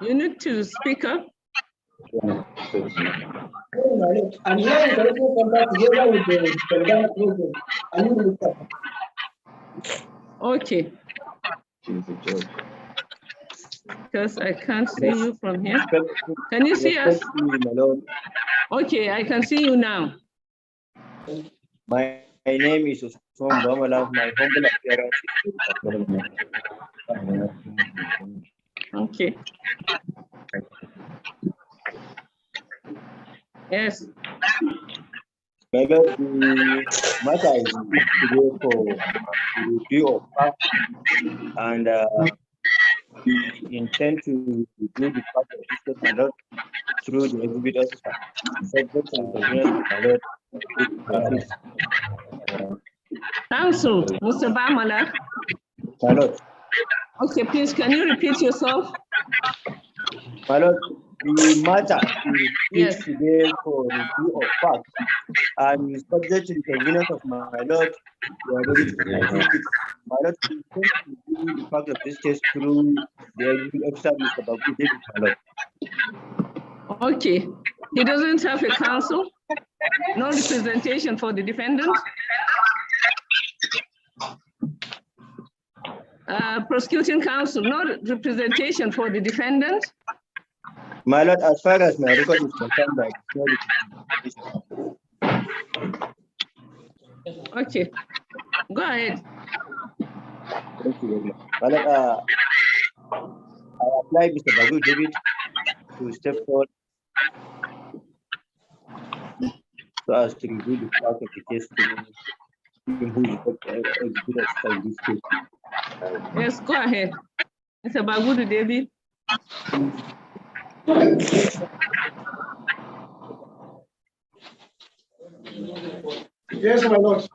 You need to speak up. And here you can also contact together with the defendant present. And you will look up. Okay. Because I can't see you from here. Can you see us? Okay, I can see you now. My name is Usman Bamala. My humble appearance is okay. Yes. Maybe the matter is today for review of facts, and we intend to do the part of this case a lot through the exhibit officer. Subject to the Counsel, Mr. Bamala. My lord. Okay, please, can you repeat yourself? My lord, the matter is yes. today for review of facts, and subject to the convenience of my lord, we are ready to proceed. My lord, we intend to do the fact of this case through the exhibit officer, Mr. Babu David, my lord. Okay. He doesn't have a counsel? No representation for the defendant? Prosecuting counsel, no representation for the defendant? My lord, as far as my record is concerned, okay, go ahead. Thank you very much. My lord, I apply Mr. Babu David to step forward so as to review the part of the case to him who is executed in this case. Yes, go ahead. Mr. Babu David. Yes, my lord.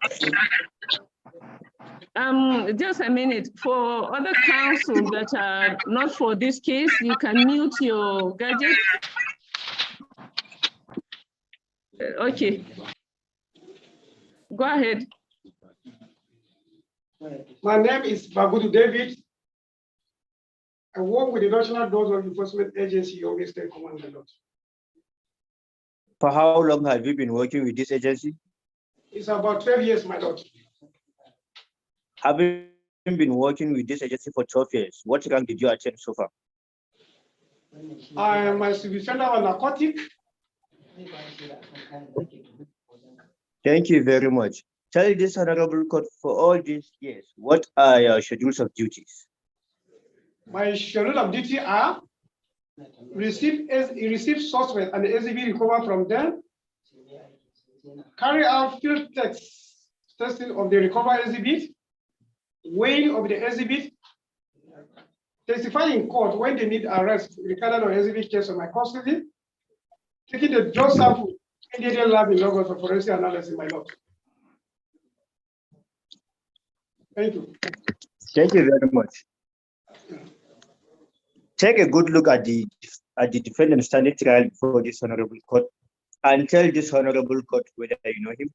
Just a minute. For other counsel that are not for this case, you can mute your gadget. Okay. Go ahead. My name is Bagudu David. I work with the National Drugs Enforcement Agency, Yobe State Command, my lord. For how long have you been working with this agency? It's about 12 years, my lord. Having been working with this agency for 12 years, what rank did you attain so far? I am a supervisor of narcotic. Thank you very much. Tell this honorable court, for all these years, what are your schedules of duties? My schedule of duty are receive suspect and the SCB recover from them, carry out field testing of the recovered exhibit, weighing of the exhibit, testify in court when they need arrest, recorded on exhibit case of my custody, taking the drug sample in the lab in Lagos for forensic analysis, my lord. Thank you. Thank you very much. Take a good look at the defendant standing trial before this honorable court and tell this honorable court whether you know him.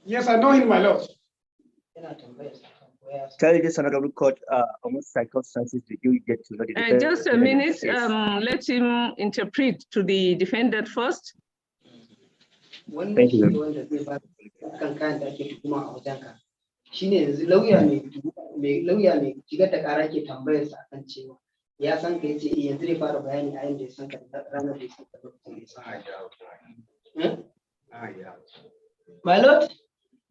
Yes, I know him, my lord. Tell this honorable court on what circumstances did you get to know the defendant? Just a minute. Let him interpret to the defendant first. Thank you very much. ya san ka yace yanzu zai fara bayani a yanda ya san ka ranar da ya san ka. My lord,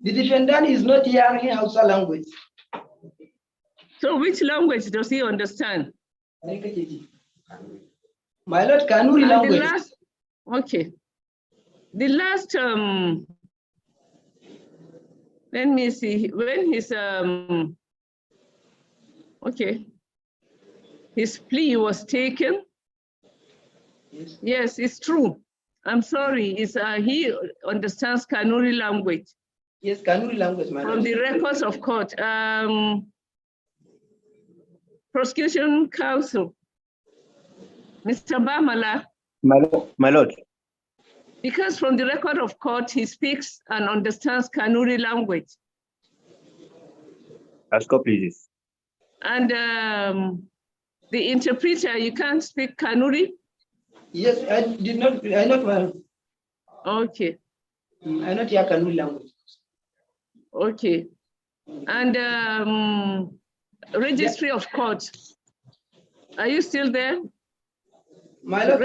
the defendant is not hearing Hausa language. So which language does he understand? My lord, Kanuri language. Okay. The last let me see, when his okay, his plea was taken. Yes, it's true. I'm sorry, it's he understands Kanuri language. Yes, Kanuri language, my lord. From the records of court. Prosecution counsel, Mr. Bamala. My lord. Because from the record of court, he speaks and understands Kanuri language. Asco, please. And the interpreter, you can't speak Kanuri? Yes, I not well. Okay. I not hear Kanuri language. Okay. And registry of court. Are you still there? My lord.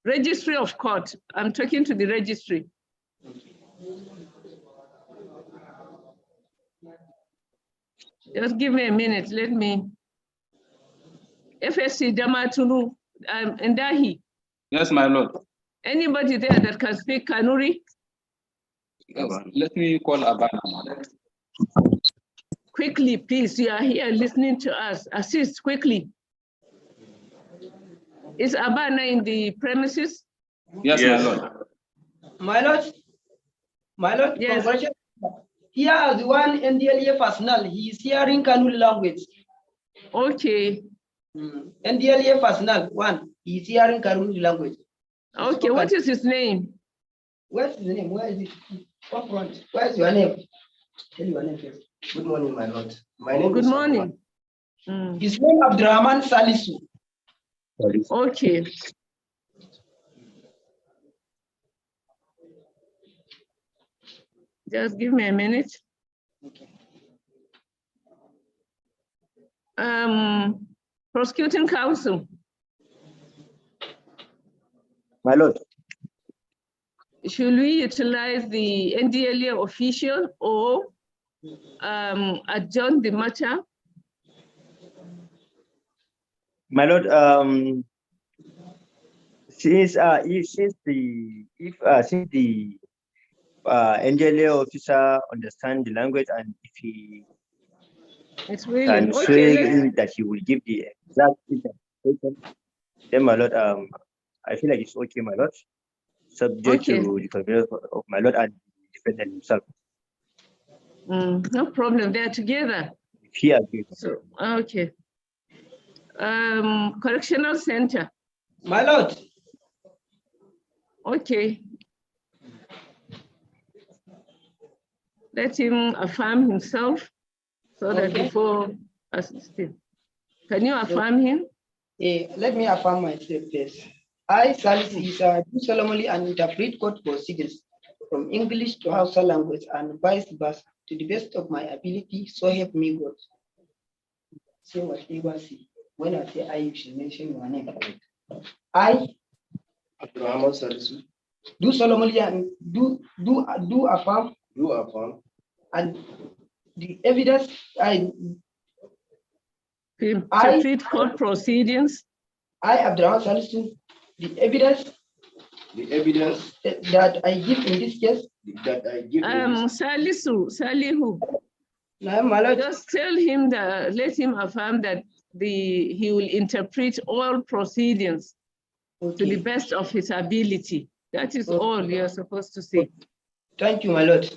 Registry of court. I'm talking to the registry. Just give me a minute. Let me. Fhc Damatulu, Ndahi. Yes, my lord. Anybody there that can speak Kanuri? Yes. Let me call Abana. Quickly, please. You are here listening to us. Assist quickly. Is Abana in the premises? Yes, my lord. My lord. My lord, yes. Congratulations. Here is one NDLA personnel. He is hearing Kanuri language. Okay. NDLA personnel, one. He is hearing Kanuri language. Okay, what is his name? What's his name? Where is it? Up front. Where is your name? Tell your name first. Good morning, my lord. My name Good is morning. His name is Abdurrahman Salisu. Okay. Just give me a minute. Prosecuting counsel. My lord. Should we utilize the NDLA official or adjourn the matter? My lord, since the NDLA officer understands the language and if he can say that he will give the exact interpretation, then my lord, I feel like it's okay, my lord, subject to the convenience of my lord and the defendant himself. No problem, they're together. He agrees. So, okay. Correctional center. My lord. Okay. Let him affirm himself so that before assisting. Can you affirm him? Let me affirm myself first. I, Salisu, do solemnly and interpret court proceedings from English to Hausa language and vice versa to the best of my ability, so help me God. Say whatever see. When I say I, you should mention your name. I, Abdurrahman Salisu, do solemnly and do affirm. do affirm. And the evidence I interpret court proceedings. I, Abdurrahman Salisu, the evidence that I give in this case. Salihu. Just tell him that, let him affirm that he will interpret all proceedings to the best of his ability. That is all you're supposed to say. Thank you, my lord.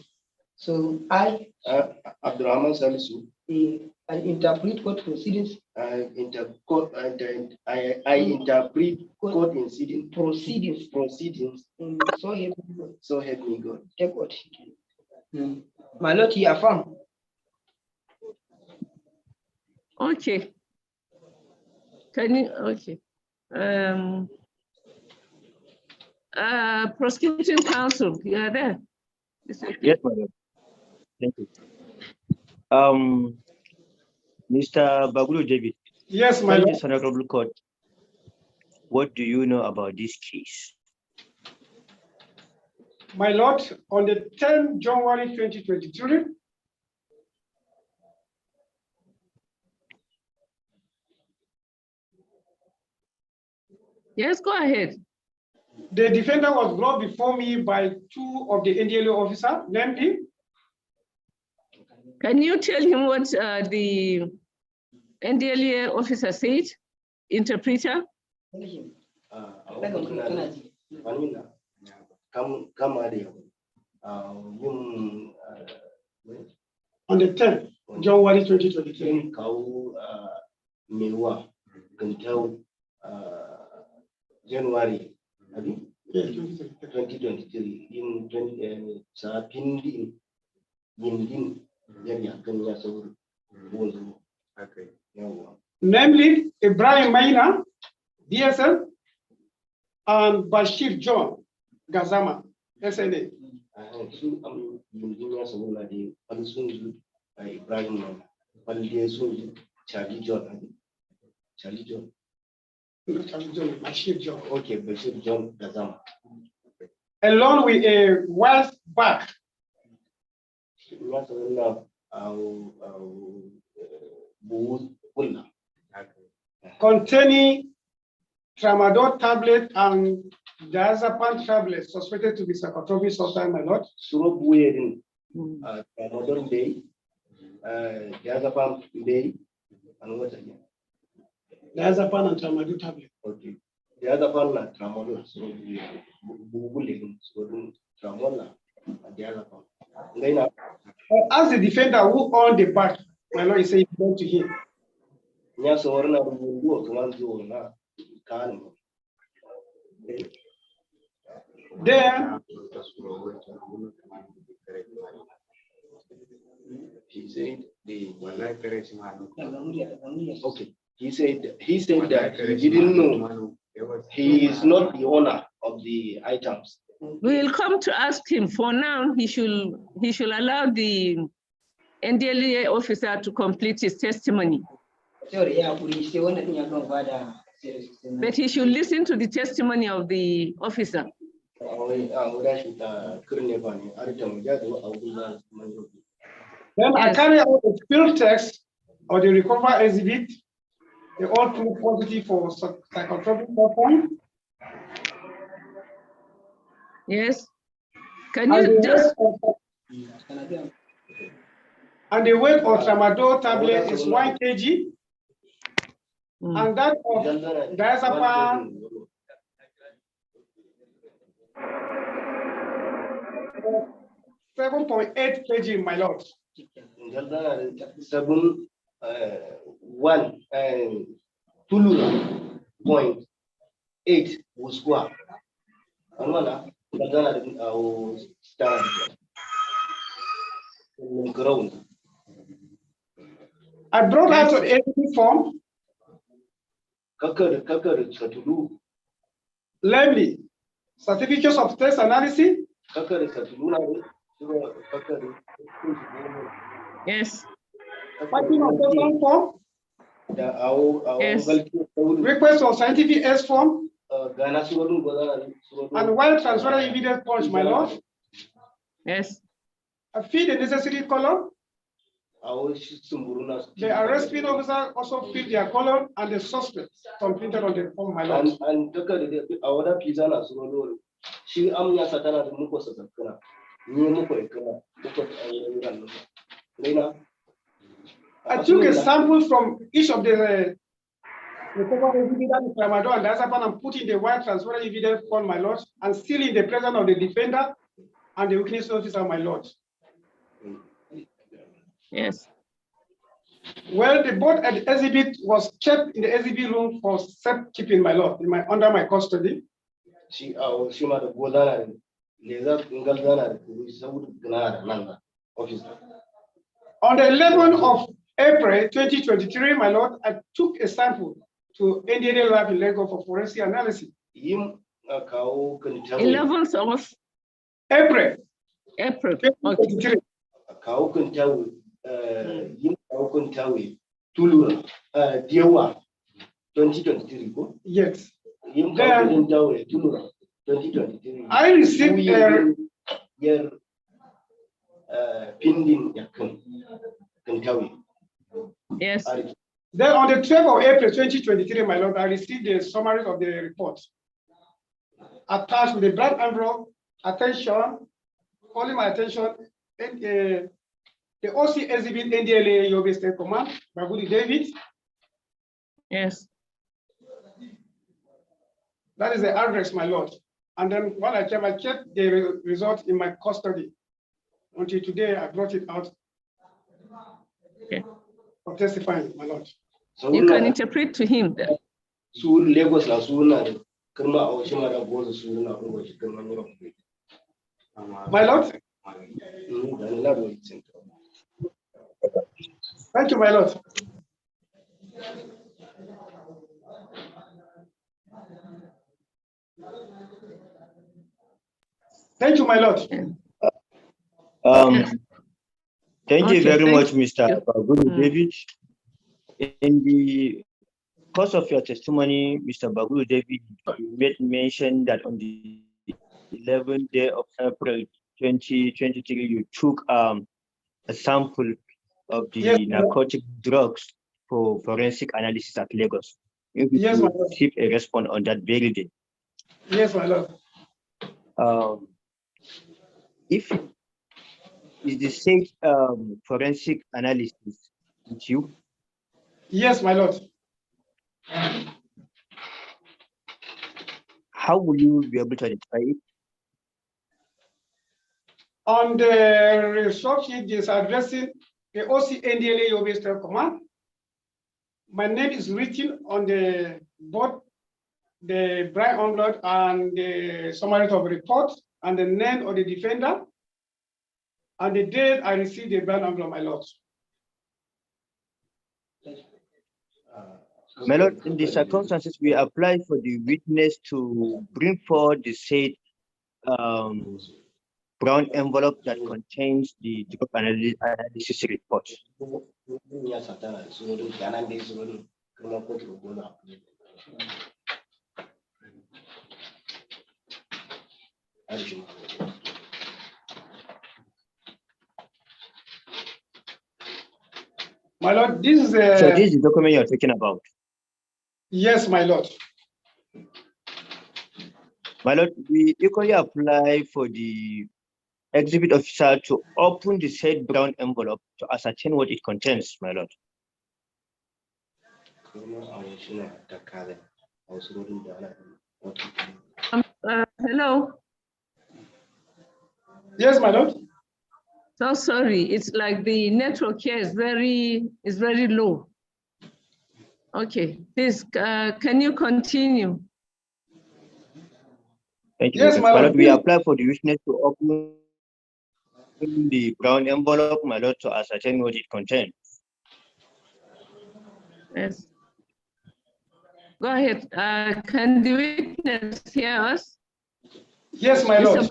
So I, Abdurrahman Salisu, I interpret court proceedings. I interpret court proceedings. So help me God. Take what? My lord, he affirm. Okay. Can you? Okay. Prosecuting counsel, you are there. Yes, madam. Thank you. Mr. Bagulu David. Yes, my lord. Honorable Court. What do you know about this case? My lord, on the 10th January 2023, yes, go ahead. the defendant was brought before me by two of the NDLA officers, namely. Can you tell him what the NDLA officer said? Interpreter? On the 10th January 2023. January 2023. In Okay. No. Namely, Ibrahim Maina, DSM, and Bashir John Gazama, SNA. Ibrahim, Charlie John. Charlie John. Bashir John. Okay, Bashir John Gazama. Along with a wealth back. Containing tramadol tablet and diazepam tablet suspected to be psychotropic substance, my lord. Tramadol day, diazepam day, and what again? Diazepam and tramadol tablet. Okay. Diazepam and tramadol, so tramadol and diazepam. As the defender who owned the back, my lord, he said it belonged to him. Then he said okay. He said that he didn't know. He is not the owner of the items. We will come to ask him. For now, he should allow the NDLEA officer to complete his testimony. But he should listen to the testimony of the officer. Then I carry out the field test of the recovered exhibit. They all prove positive for psychotropic substance. Yes. Can you just? And the weight of tramadol tablet is 1 kg. And that of diazepam 7.8 kg, my lord. 7.8 was what? I brought out an APP form. Namely, certificates of test analysis. Yes. Packing of test form. Yes. Request for scientific S form. And while transferring evidence punch, my lord. Yes. I fill the necessary column. The arresting officer also filled their column and the suspect completed on the form, my lord. And our pizza she amnya satana the muko sakana. I took a sample from each of the recovered evidence, tramadol and diazepam, and put in the wire transfer evidence form, my lord, and still in the presence of the defender and the witness officer, my lord. Yes. Well, the board at the exhibit was kept in the exhibit room for safekeeping, my lord, under my custody. On the 11th of April 2023, my lord, I took a sample to NDLEA lab in Lagos for forensic analysis. 11th of April. April. 2023. Dewa 2023. Yes. Then, 2023. I received your pending. Yes. Then on the 12th of April 2023, my lord, I received the summary of the report attached with the black envelope. Attention, calling my attention, and the OC exhibit NDLEA Yobe State Command, Bagudi David. Yes. That is the address, my lord. And then when I kept the result in my custody. Until today, I brought it out. Okay. For testifying, my lord. So you can interpret to him that. My lord? Thank you, my lord. Thank you, my lord. Thank you very much, Mr. you. Bagulu David. In the course of your testimony, Mr. Bagulu David, you made mention that on the 11th day of April 2023, you took a sample of the narcotic drugs for forensic analysis at Lagos. You received a response on that very day. Yes, my lord. If is the said forensic analysis with you? Yes, my lord. How will you be able to identify it? On the result sheet is addressing the OC NDLA Yobe State Command. My name is written on the both the bright envelope and the summary of report and the name of the defender and the date I received the bright envelope, my lord. My lord, in the circumstances, we apply for the witness to bring forward the said brown envelope that contains the drug analysis report. My lord, this is So this is the document you're talking about? Yes, my lord. My lord, we equally apply for the exhibit officer to open the said brown envelope to ascertain what it contains, my lord. Hello. Yes, my lord. So sorry, it's like the network here is very low. Okay, please, can you continue? Thank you. Yes, my lord. We apply for the witness to open the brown envelope, my lord, to ascertain what it contains. Yes. Go ahead. Can the witness hear us? Yes, my lord.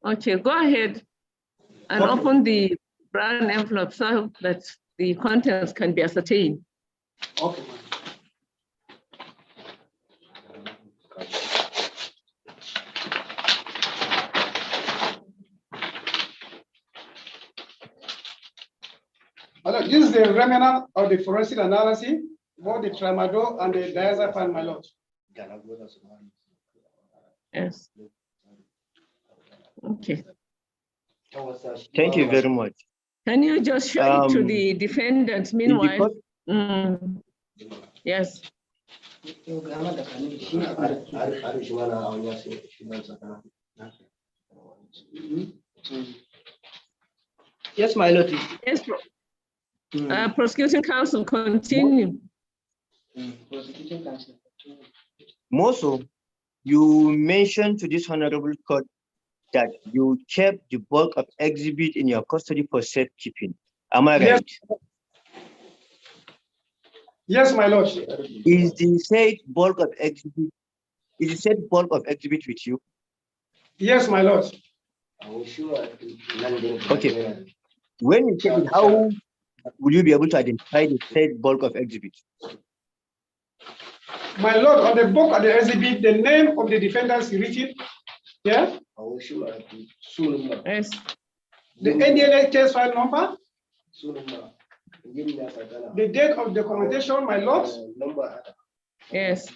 Okay, go ahead and open the brown envelope so that the contents can be ascertained. Okay. This is the remnant of the forensic analysis, both the tramadol and the diazepam, my lord. Yes. Okay. Thank you very much. Can you just show it to the defendant meanwhile? Yes. Yes, my lord. Yes. Prosecuting counsel, continue. Prosecuting counsel. Moso, you mentioned to this honorable court that you kept the bulk of exhibit in your custody for safekeeping. Am I right? Yes, my lord. Is the said bulk of exhibit with you? Yes, my lord. Okay. When you take it, how will you be able to identify the said bulk of exhibit? My lord, on the book of the exhibit, the name of the defendants is written. Yeah. Yes. The NDLA case file number. The date of documentation, my lord. Yes.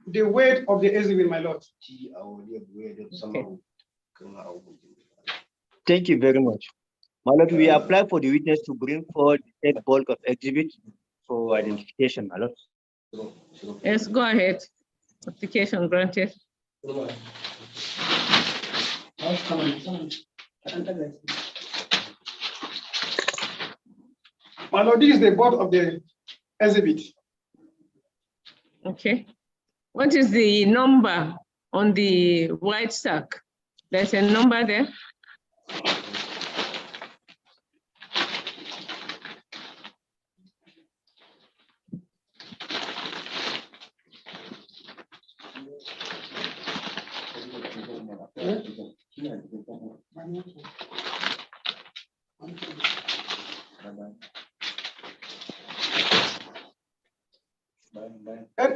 The weight of the exhibit, my lord. Okay. Thank you very much. My lord, we apply for the witness to bring forward the said bulk of exhibit for identification, my lord. Yes, go ahead. Application granted. My lord, this is the board of the exhibit. Okay. What is the number on the white sack? There's a number there.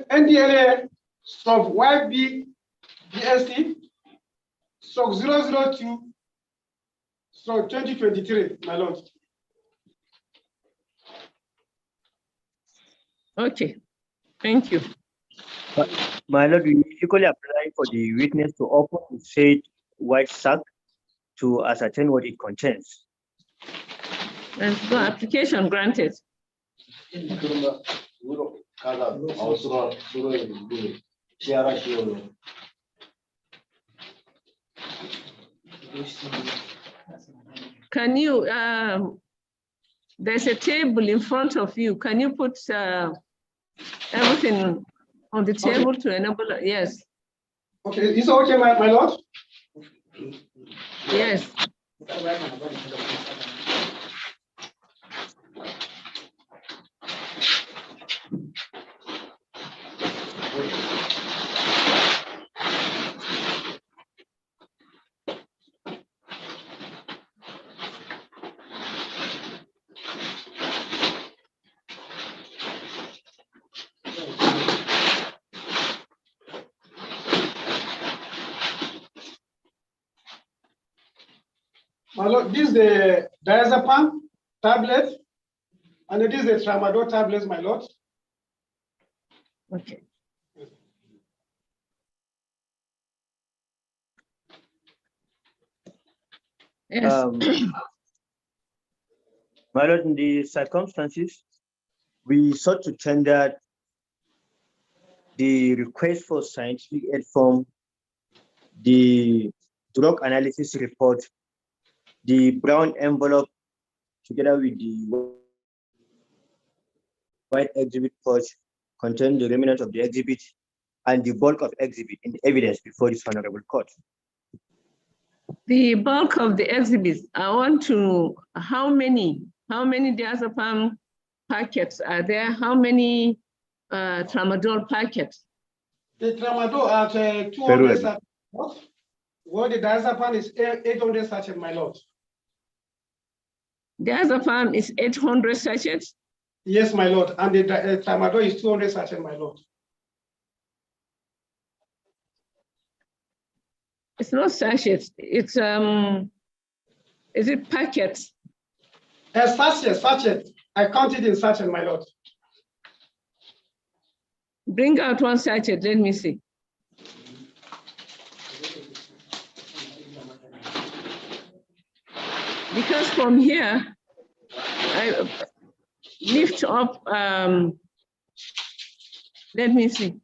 NDLA stroke YB BSC stroke 002 stroke 2023, my lord. Okay, thank you. My lord, we equally apply for the witness to open the said white sack to ascertain what it contains. Let's go. Application granted. Can you, there's a table in front of you. Can you put everything on the table to enable, yes. Okay, is it okay, my lord? Yes. My lord, this is the diazepam tablet, and it is the tramadol tablets, my lord. Okay. Yes. My lord, in the circumstances, we sought to tender the request for scientific aid from the drug analysis report, the brown envelope, together with the white exhibit pouch, containing the remnant of the exhibit and the bulk of exhibit in the evidence before this honorable court. The bulk of the exhibits, I want to know how many diazepam packets are there? How many tramadol packets? The tramadol at 200 sachets, while the diazepam is 800 sachets, my lord. Diazepam is 800 sachets? Yes, my lord, and the tramadol is 200 sachets, my lord. It's not sachets, it's, is it packets? Sachet. I counted in sachet, my lord. Bring out one sachet, let me see. Because from here, I lift up, let me see.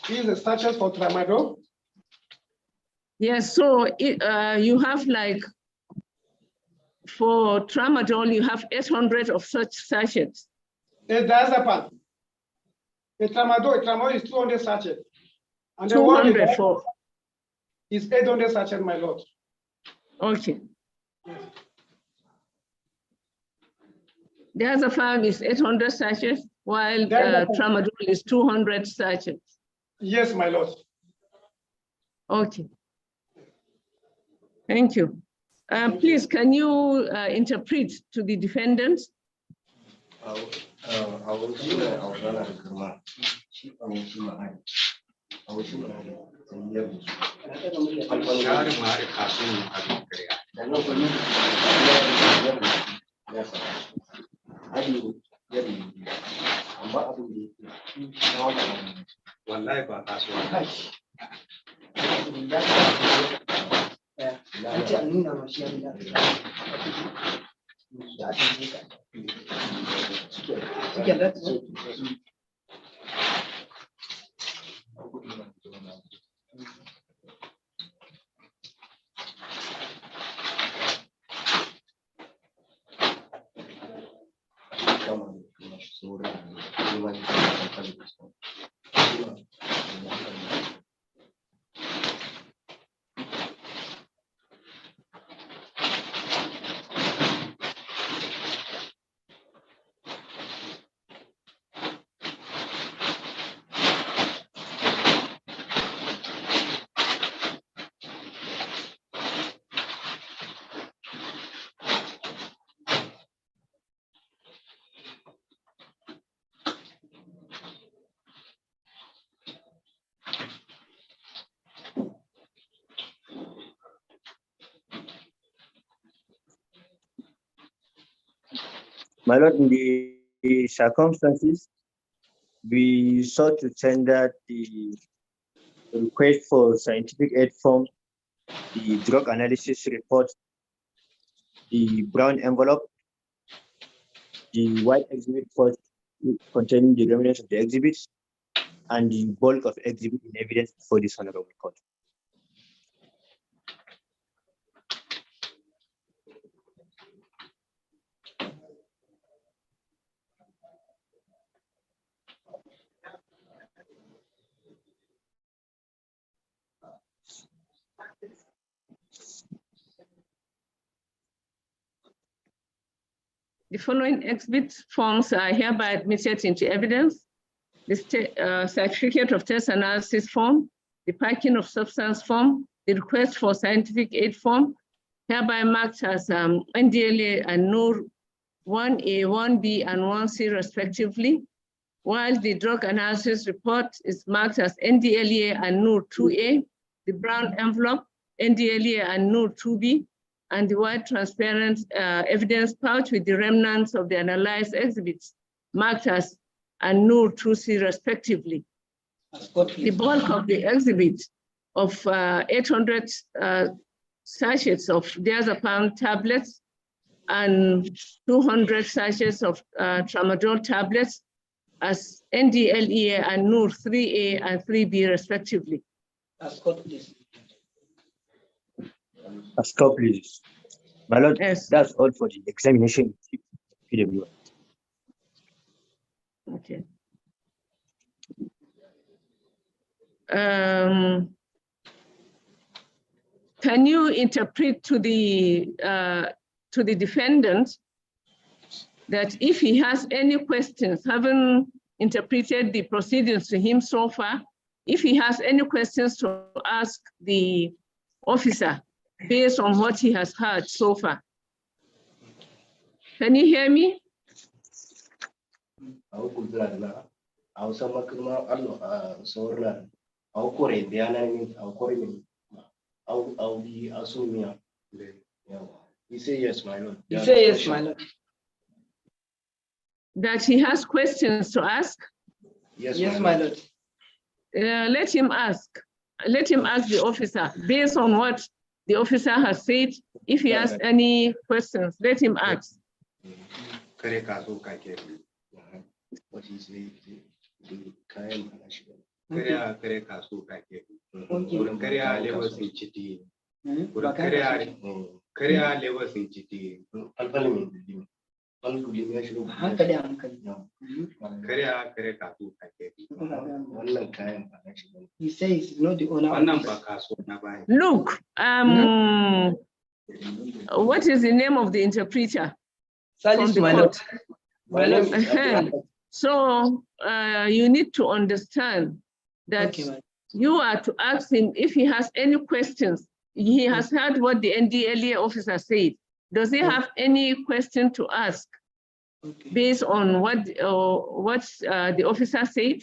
This is a sachet for tramadol. Yes, so you have like, for tramadol, you have 800 of such sachets. The diazepam. The tramadol is 200 sachets. And then 200 for. Is 800 sachets, my lord. Okay. Diazepam is 800 sachets, while tramadol is 200 sachets. Yes, my lord. Okay. Thank you. Please, can you interpret to the defendant? My lord, in the circumstances, we sought to tender the request for scientific aid form, the drug analysis report, the brown envelope, the white exhibit first containing the remnants of the exhibits, and the bulk of exhibit in evidence for this honorable court. The following exhibit forms are hereby admitted into evidence. The certificate of test analysis form, the packing of substance form, the request for scientific aid form, hereby marked as NDLA and NUR 1A, 1B, and 1C respectively, while the drug analysis report is marked as NDLA and NUR 2A, the brown envelope, NDLA and NUR 2B, and the white transparent evidence pouch with the remnants of the analyzed exhibits marked as NUR 2C respectively. The bulk of the exhibit of 800 sachets of diazepam tablets and 200 sachets of tramadol tablets as NDLEA and NUR 3A and 3B respectively. Stop, please. My lord, yes. That's all for the examination. PW. Okay. Can you interpret to the defendant that if he has any questions, having interpreted the proceedings to him so far, if he has any questions to ask the officer based on what he has heard so far? Can you hear me? He say yes, my lord. You say yes, my lord. That he has questions to ask? Yes, Yes, my lord. Let him ask. Let him ask the officer based on what the officer has said. If he has any questions, let him ask. What is the He says he's not the owner of this. Look, what is the name of the interpreter? Salis, my lord. My lord. So you need to understand that you are to ask him if he has any questions. He has heard what the NDLEA officer said. Does he have any question to ask based on what the officer said?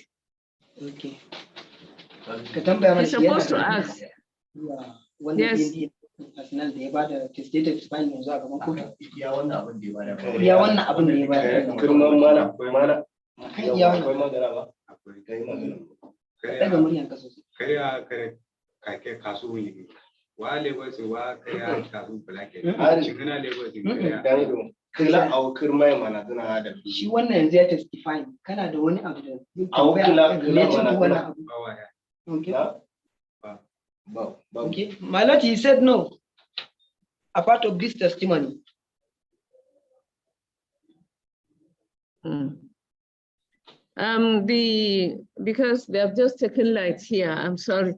Okay. He's supposed to ask. Yes. Shi wannan yanzu ya testify kana da wani abu da related to wannan abu. Okay. My lord, he said no. A part of this testimony. Because they have just taken light here, I'm sorry.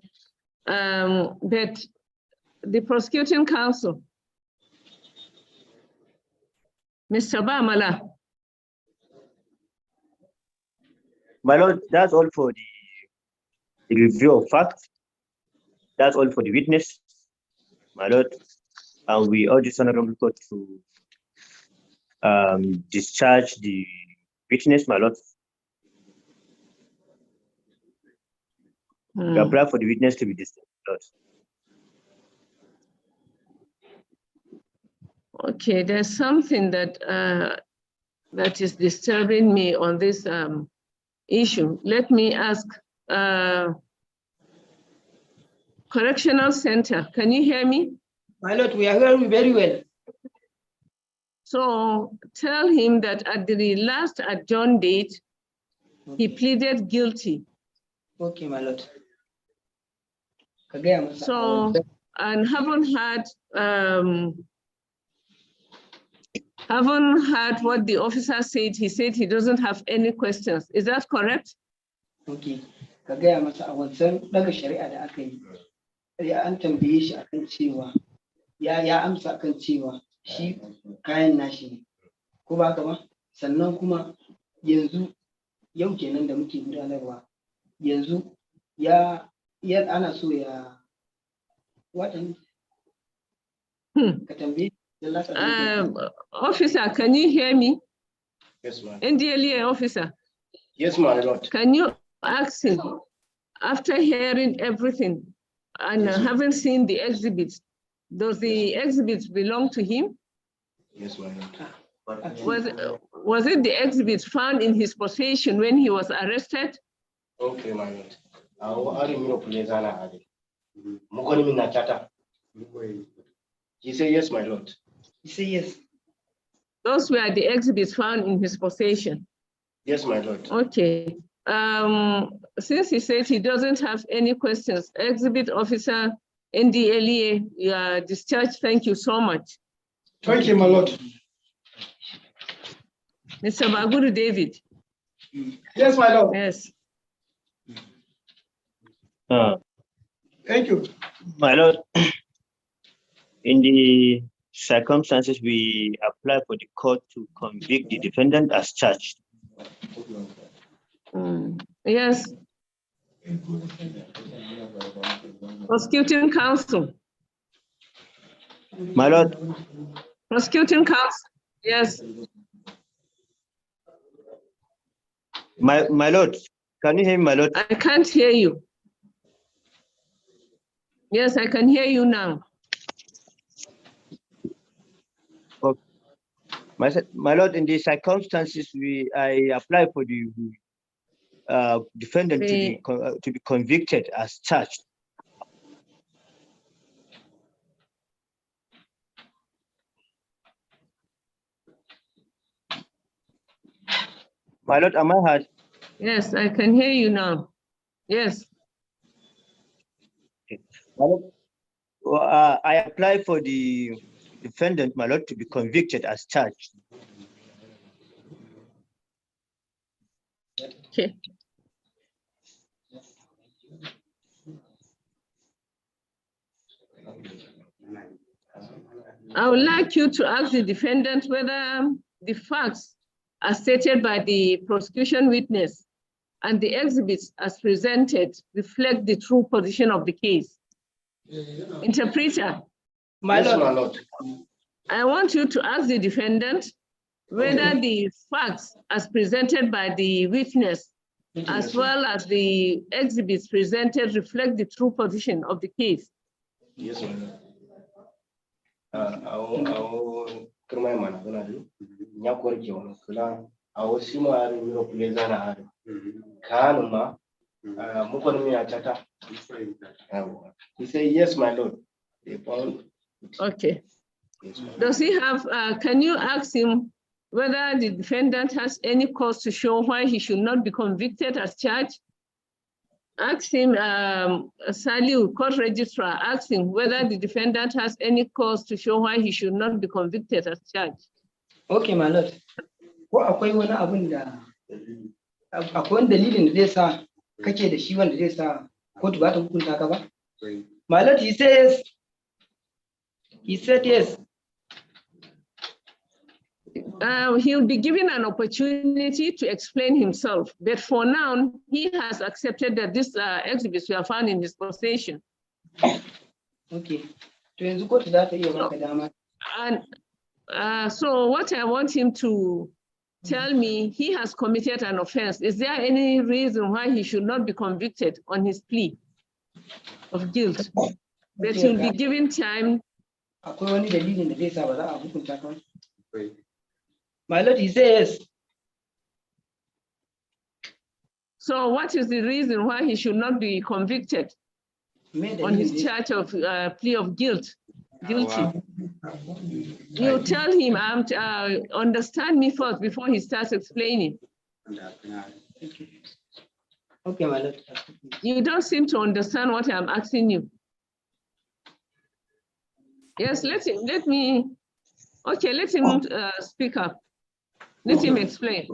That the prosecuting counsel, Mr. Bamala. My lord, that's all for the review of facts. That's all for the witness, my lord. And we urge this honorable court to discharge the witness, my lord. We apply for the witness to be discharged, my lord. Okay, there's something that that is disturbing me on this issue. Let me ask, Correctional Center, can you hear me? My lord, we are hearing you very well. So tell him that at the last adjourned date, he pleaded guilty. Okay, my lord. So, and haven't heard what the officer said. He said he doesn't have any questions. Is that correct? Okay. Kagaya masa a wancan daga shari'a da aka yi. Ya an tambaye shi akan cewa ya amsa akan cewa shi kayan nashi ne. Ko ba haka ba? Sannan kuma yanzu yau kenan da muke gudanarwa. Yanzu ya ana so ya watan ka tambaye officer, can you hear me? Yes, ma'am. NDLEA officer. Yes, my lord. Can you ask him, after hearing everything and Yes, having seen the exhibits, does the exhibits belong to him? Yes, my lord. Was it the exhibits found in his possession when he was arrested? Okay, my lord. He said yes, my lord. He said yes. Those were the exhibits found in his possession. Yes, my lord. Okay. Since he said he doesn't have any questions, Exhibit Officer NDLEA, you are discharged. Thank you so much. Thank you, my lord. Mr. Baguru David. Yes, my lord. Yes. Thank you. My lord, in the circumstances, we apply for the court to convict the defendant as charged. Yes. Prosecuting counsel. My lord. Prosecuting counsel. Yes. My lord, can you hear me, my lord? I can't hear you. Yes, I can hear you now. Okay. My lord, in the circumstances, I apply for the defendant to be convicted as charged. My lord, am I heard? Yes, I can hear you now. Yes. Okay. My lord, I apply for the defendant, my lord, to be convicted as charged. Okay. I would like you to ask the defendant whether the facts as stated by the prosecution witness and the exhibits as presented reflect the true position of the case. Interpreter. My lord. I want you to ask the defendant whether the facts as presented by the witness as well as the exhibits presented reflect the true position of the case. Yes, my lord. He said, yes, my lord. Okay. Does he have, can you ask him whether the defendant has any cause to show why he should not be convicted as charged? Ask him, Saliu, court registrar, ask him whether the defendant has any cause to show why he should not be convicted as charged. Okay, my lord. Ko akwai wani abun da akwai wani dalilin da zai sa kake da shi wanda zai sa kotu ba ta hukunta ka ba? My lord, he says, he said yes. He'll be given an opportunity to explain himself, but for now, he has accepted that these exhibits were found in his possession. Okay. To yanzu kotu za ta iya baka dama. And so what I want him to tell me, he has committed an offense. Is there any reason why he should not be convicted on his plea of guilt? But he'll be given time. Akwai wani dalilin da zai sa ba za a hukunta ka? My lord, he says yes. So what is the reason why he should not be convicted on his charge of plea of guilty? You tell him, understand me first before he starts explaining. Okay, my lord. You don't seem to understand what I'm asking you. Yes, let him speak up. Let him explain.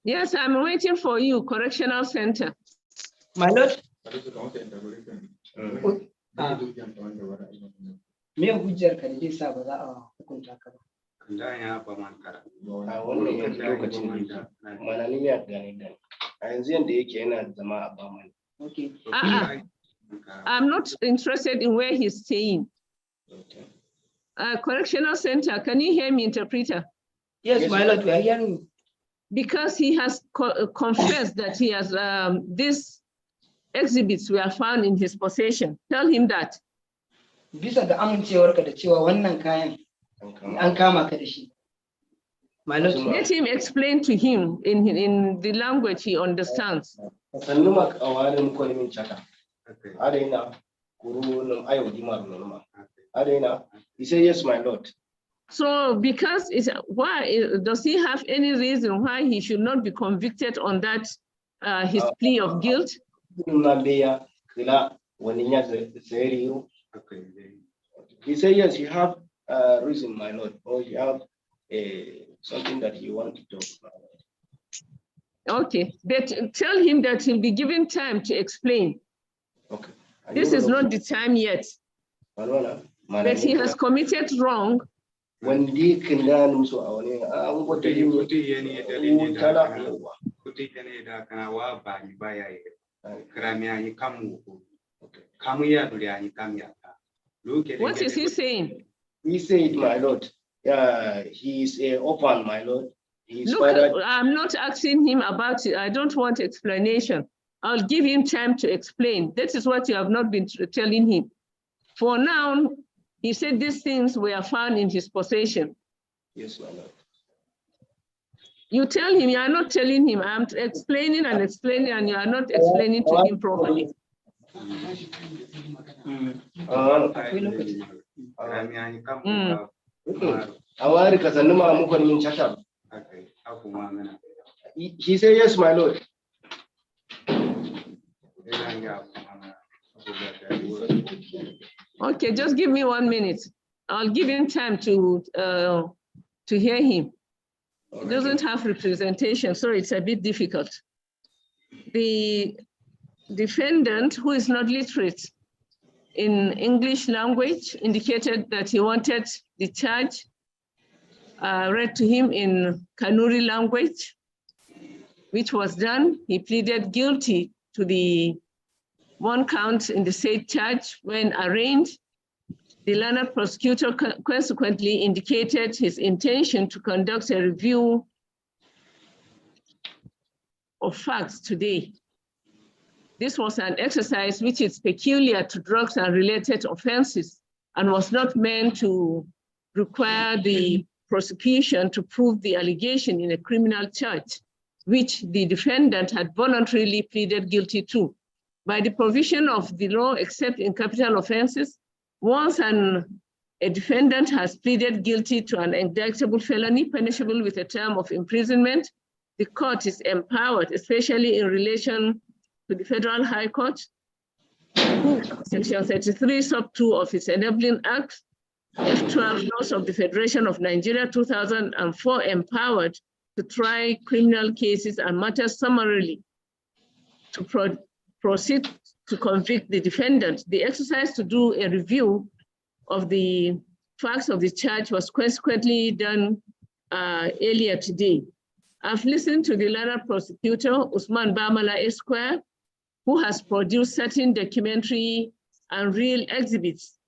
Yes, I'm waiting for you, Correctional Center. My lord. Me hujjar ka ne sa ba za a hukunta ka ba. A wannan yanzu lokacin da malami ya gane a yanzu yanda yake yana zama a Bamani. Okay. I'm not interested in where he's staying. Correctional Center, can you hear me, interpreter? Yes, my lord, we are hearing you. Because he has confessed that he has these exhibits were found in his possession. Tell him that. Bisa ga amincewarka da cewa wannan kayan an kama ka da shi. My lord, let him explain to him in the language he understands. He said, yes, my lord. So because why does he have any reason why he should not be convicted on that his plea of guilt? He said, yes, you have a reason, my lord, or you have something that you want to talk about. Okay, but tell him that he'll be given time to explain. Okay. This is not the time yet. But he has committed wrong. When he can learn so what is he saying? He said, my lord, he is an orphan, my lord. Look, I'm not asking him about it. I don't want explanation. I'll give him time to explain. That is what you have not been telling him. For now, he said these things were found in his possession. Yes, my lord. You tell him, you are not telling him. I'm explaining and explaining, and you are not explaining to him properly. He said, yes, my lord. Okay, just give me 1 minute. I'll give him time to hear him. He doesn't have representation, so it's a bit difficult. The defendant, who is not literate in English language, indicated that he wanted the charge read to him in Kanuri language, which was done. He pleaded guilty to the 1 count in the said charge. When arraigned, the learned prosecutor consequently indicated his intention to conduct a review of facts today. This was an exercise which is peculiar to drugs and related offenses and was not meant to require the prosecution to prove the allegation in a criminal charge, which the defendant had voluntarily pleaded guilty to. By the provision of the law, except in capital offenses, once a defendant has pleaded guilty to an indictable felony punishable with a term of imprisonment, the court is empowered, especially in relation to the Federal High Court, who, Section 33, Sub 2 of its Enabling Act, F12 Laws of the Federation of Nigeria 2004, empowered to try criminal cases and matters summarily, to proceed to convict the defendant. The exercise to do a review of the facts of the charge was consequently done earlier today. I've listened to the learned prosecutor, Usman Bamala Esquire, who has produced certain documentary and real exhibits,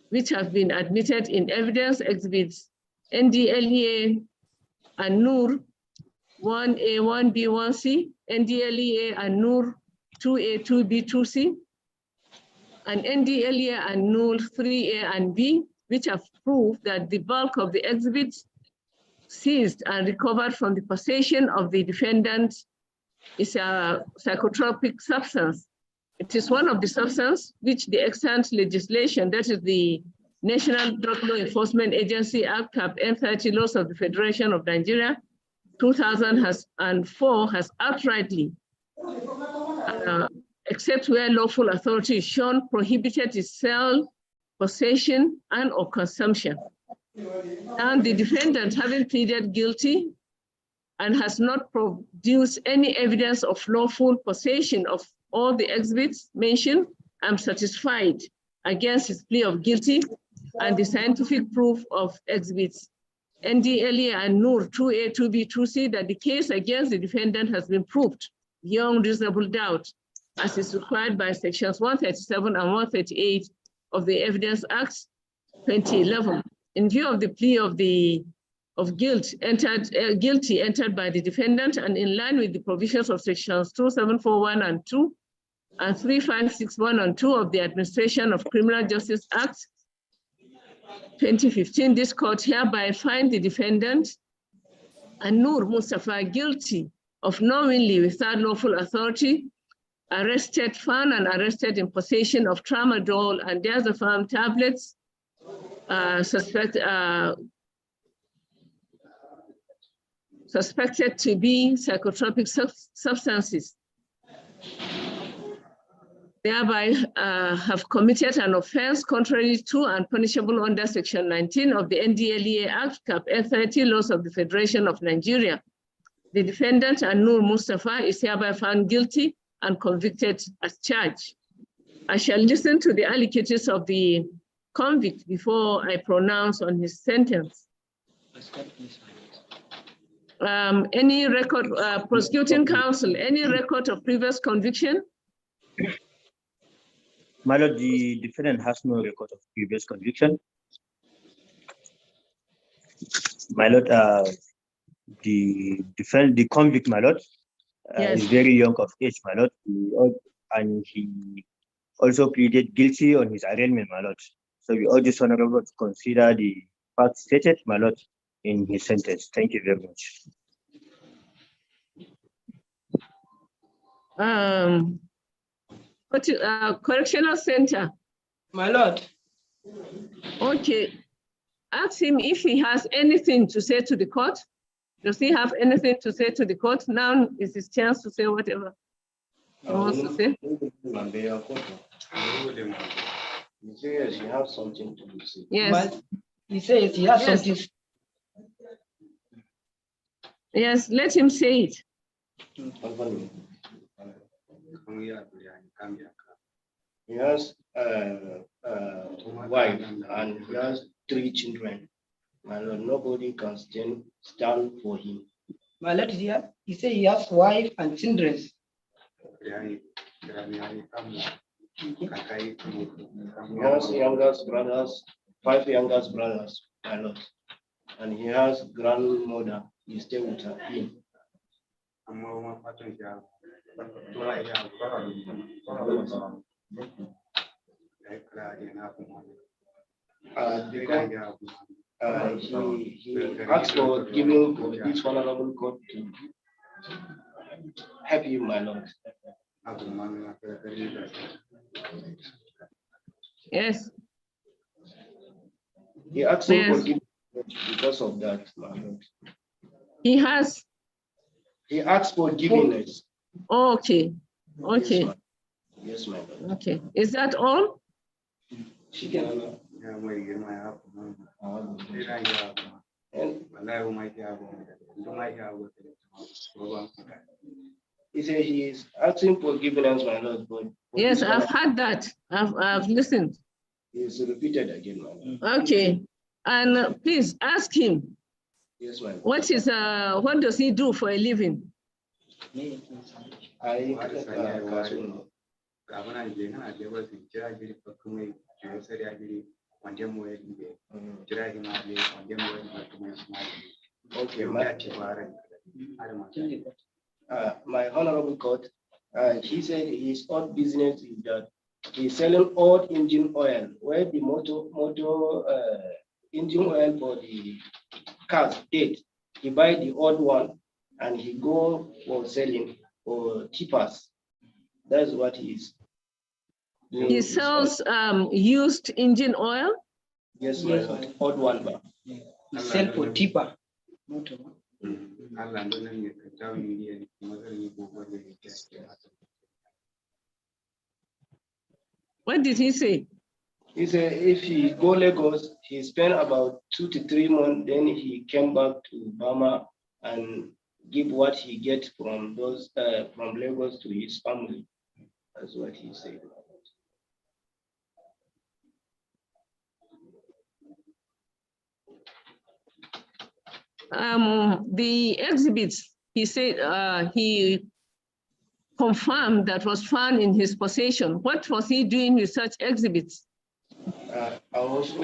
which have been admitted in evidence. Exhibits NDLEA and NUR 1A, 1B, 1C, NDLEA and NUR 2A, 2B, 2C, and NDLEA and NUL 3A and B, which have proved that the bulk of the exhibits seized and recovered from the possession of the defendant is a psychotropic substance. It is one of the substances which the extant legislation, that is the National Drug Law Enforcement Agency Act, Cap N30 laws of the Federation of Nigeria, 2004 has outrightly, except where lawful authority is shown, prohibited its sale, possession, and or consumption. And the defendant, having pleaded guilty and has not produced any evidence of lawful possession of all the exhibits mentioned, I'm satisfied against his plea of guilty and the scientific proof of exhibits NDLEA and NUR 2A, 2B, 2C that the case against the defendant has been proved beyond reasonable doubt, as is required by sections 137 and 138 of the Evidence Act 2011. In view of the plea of guilty entered by the defendant and in line with the provisions of sections 2741 and 2 and 3561 and 2 of the Administration of Criminal Justice Act 2015, this court hereby finds the defendant Nur Mustafa guilty of knowingly without lawful authority found and arrested in possession of tramadol and diazepam tablets suspected to be psychotropic substances, thereby have committed an offense contrary to and punishable under Section 19 of the NDLEA Act, Cap N30 laws of the Federation of Nigeria. The defendant, Nur Mustafa, is hereby found guilty and convicted as charged. I shall listen to the allocators of the convict before I pronounce on his sentence. Any record, prosecuting counsel, any record of previous conviction? My lord, the defendant has no record of previous conviction. My lord, the convict, my lord, Yes. is very young of age, my lord, and he also pleaded guilty on his arraignment, my lord. So we urge this honorable to consider the facts stated, my lord, in his sentence. Thank you very much. Correctional Center. My lord. Okay. Ask him if he has anything to say to the court. Does he have anything to say to the court? Now is his chance to say whatever he wants to say. He says he has something to say. Yes. He says he has something. Yes, let him say it. He has a wife and he has 3 children. My lord, nobody can stand for him. My lord, he says he has wife and children. He has youngest brothers, 5 youngest brothers, my lord. And he has grandmother, he stays with him. He asked for giving this honorable court to help you, my lord. Yes. He asked for giving because of that, my lord. He has. He asked for forgiveness. Okay. Okay. Yes, my lord. Okay. Is that all? He said he is asking for forgiveness, my lord. But yes, I've heard that. I've listened. He is repeated again, my lord. Okay. And please ask him. Yes, my lord. What does he do for a living? Okay, my honorable court, he said his own business is that He's selling old engine oil, where the motor engine oil for the cars dead. He buy the old one and he go for selling for tippers. That's what he is doing. He sells used engine oil? Yes, my lord. Old one. But He sell for tipper. What did he say? he said if he go Lagos, he spent about 2 to 3 months, then he came back to Bama and give what he get from those from Lagos to his family. That's what he said. The exhibits, he said he confirmed that was found in his possession. What was he doing with such exhibits? I was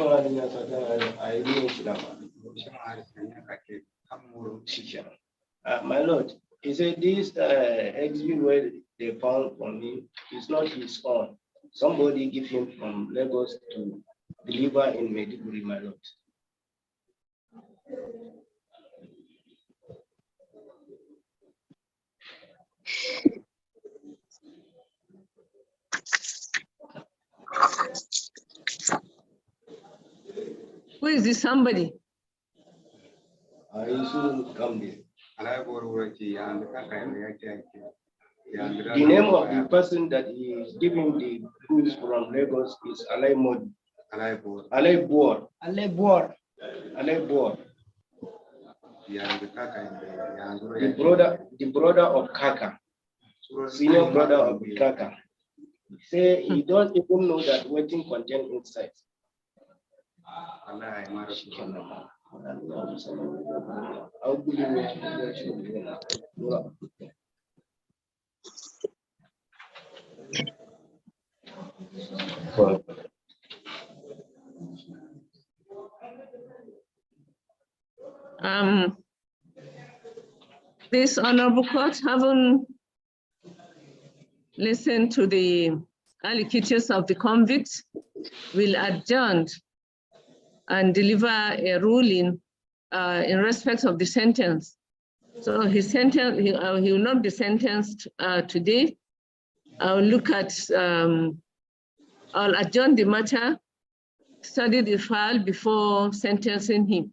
my lord, he said this exhibit where they found from him is not his own. Somebody give him from Lagos to deliver in Maiduguri, my lord. Who is this somebody? I soon come there. The name of the person that is giving the goods from Lagos is Alai Modi. Alai Boer. The brother of Kaka, senior brother of Kaka. He say he don't even know that waiting content inside. This honorable court haven't listened to the allocators of the convicts, will adjourn and deliver a ruling in respect of the sentence. So his sentence, he will not be sentenced today. I'll look at, I'll adjourn the matter, study the file before sentencing him.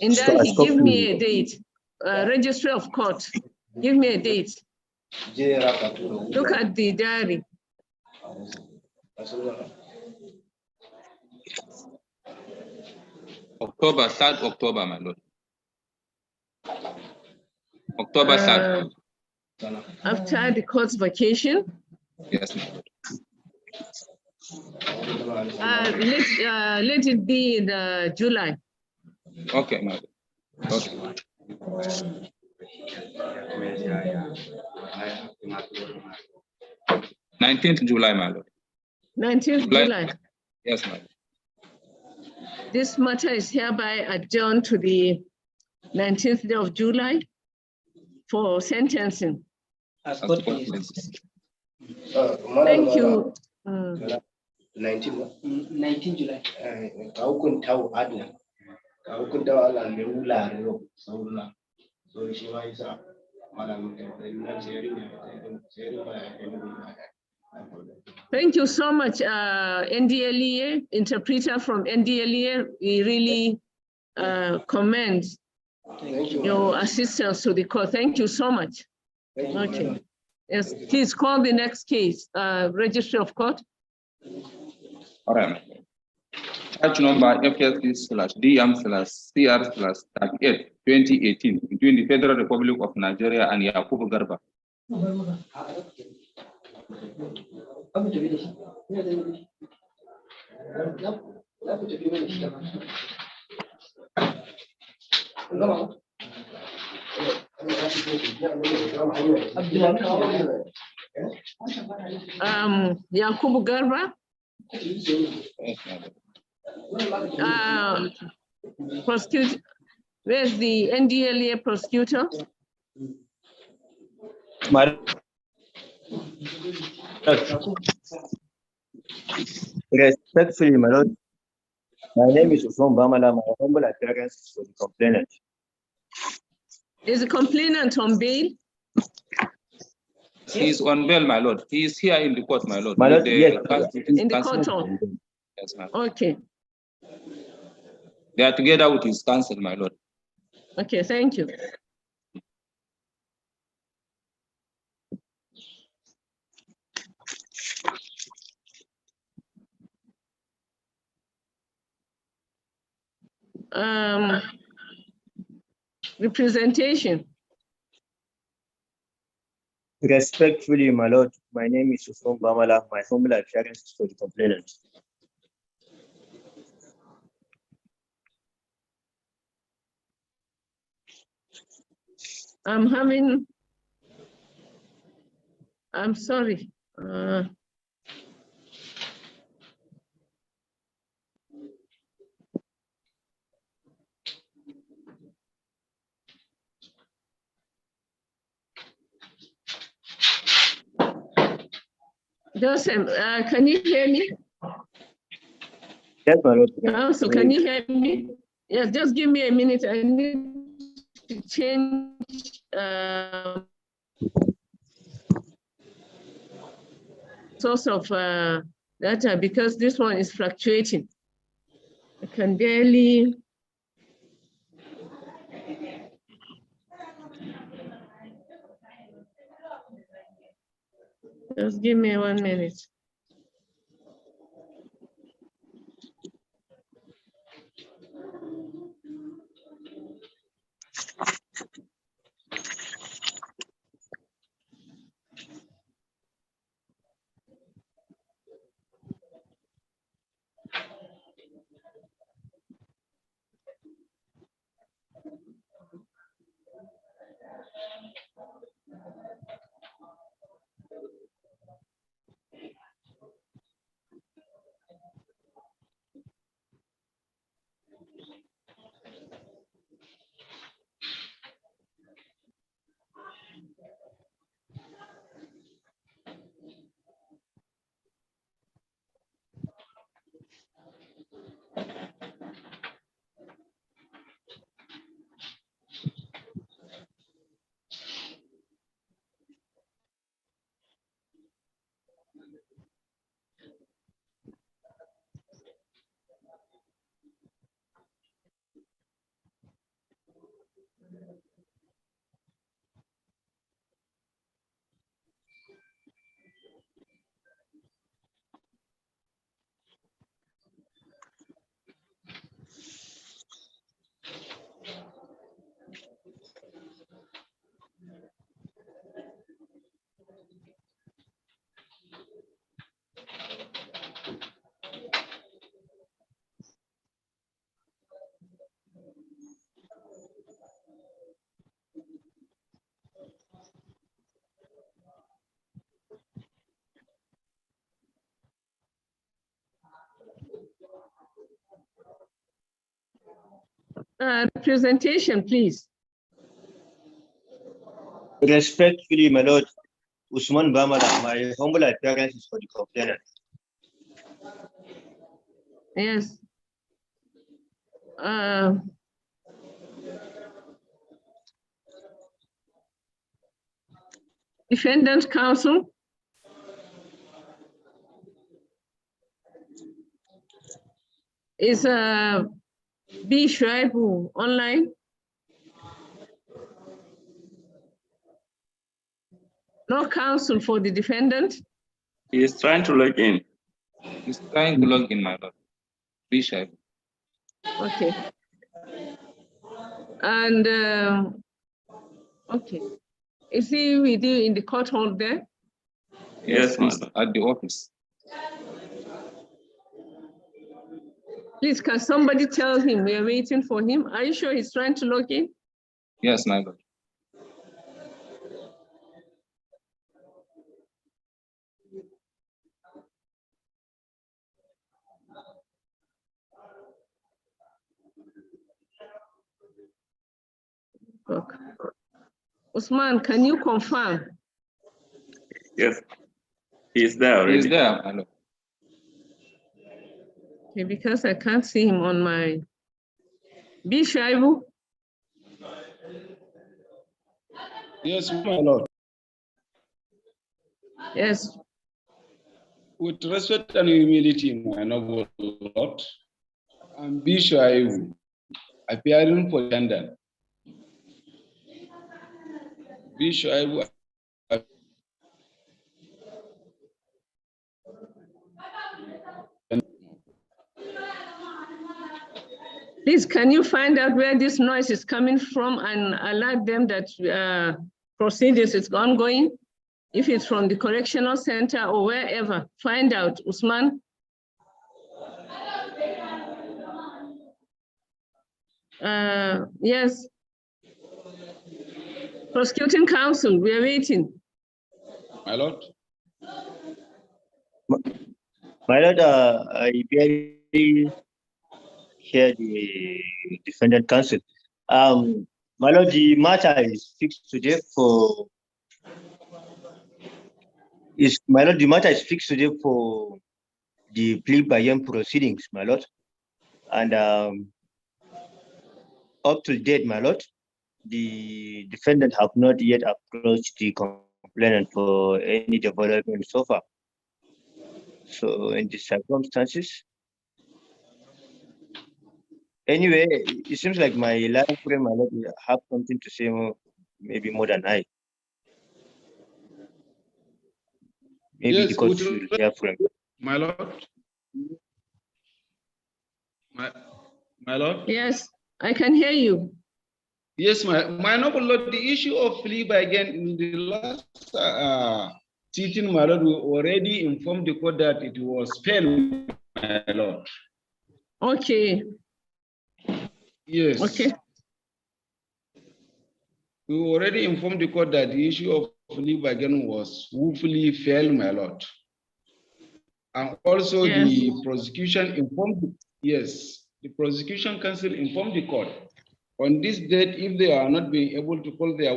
And then he give me a date, registry of court, give me a date. Look at the diary. October, 3rd October, my lord. October 3rd. After the court's vacation. Yes, my lord. Let it be in July. Okay, my lord. Okay. 19th July, my lord. 19th July. Yes, my lord. This matter is hereby adjourned to the 19th day of July for sentencing. Thank you. 19 July. Thank you so much, NDLEA, interpreter from NDLEA. We really commend your assistance to the court. Thank you so much. Okay. Yes, please call the next case, registry of court. All right. Charge number FSC/DM/CR/38 2018 between the Federal Republic of Nigeria and Yakubu Garba. Yakubu Garba. Prosecutor, where's the NDLEA prosecutor? My respectfully, my lord, my name is Usman Bamala. My humble appearance is for the complainant. Is the complainant on bail? He is on bail, my lord. He is here in the court, my lord. My lord, yes. In the court hall. Yes, my lord. Okay. They are together with his counsel, my lord. Okay, thank you. Representation. Respectfully, my lord, my name is Usman Bamala. My humble appearance is for the complainant. I'm sorry. Joseph, can you hear me? Yes, my lord. Also, can you hear me? Yes, just give me a minute. I need to change source of data because this one is fluctuating. I can barely. Just give me 1 minute. Presentation, please. Respectfully, my lord, Usman Bamala. My humble appearance is for the complainant. Yes. Defendant counsel. Is B. Shuaibu online? No counsel for the defendant? He is trying to log in. He's trying to log in, my lord. Be shy. Okay. And okay. Is he with you in the court hall there? Yes, my lord. At the office. Please, can somebody tell him we are waiting for him? Are you sure he's trying to log in? Yes, my lord. Look. Usman, can you confirm? Yes, he's there already. He's there, my lord. Okay, because I can't see him on my Bishaibu. Yes, my lord. Yes. With respect and humility, my noble lord, I'm Bishop appearing for London. Bishop, Please, can you find out where this noise is coming from and alert them that proceedings is ongoing? If it's from the correctional center or wherever, find out, Usman. Yes. Prosecuting counsel, we are waiting. my lord. My lord, I barely hear the defendant counsel. My lord, the matter is fixed today for. My lord, the matter is fixed today for the plea by proceedings, my lord, and up to date, my lord, the defendant have not yet approached the complainant for any development so far. So in these circumstances, anyway, it seems like my last friend, my lord, have something to say maybe more than I. Maybe Yes, the court should hear from him. my lord. My lord. Yes, I can hear you. Yes, my noble lord, the issue of plea by again in the last sitting, my lord, we already informed the court that it was failed, my lord. Okay. Yes. Okay. We already informed the court that the issue of plea by again was woefully failed, my lord. And also Yes. the prosecution informed, yes, the prosecution counsel informed the court on this date, if they are not being able to call their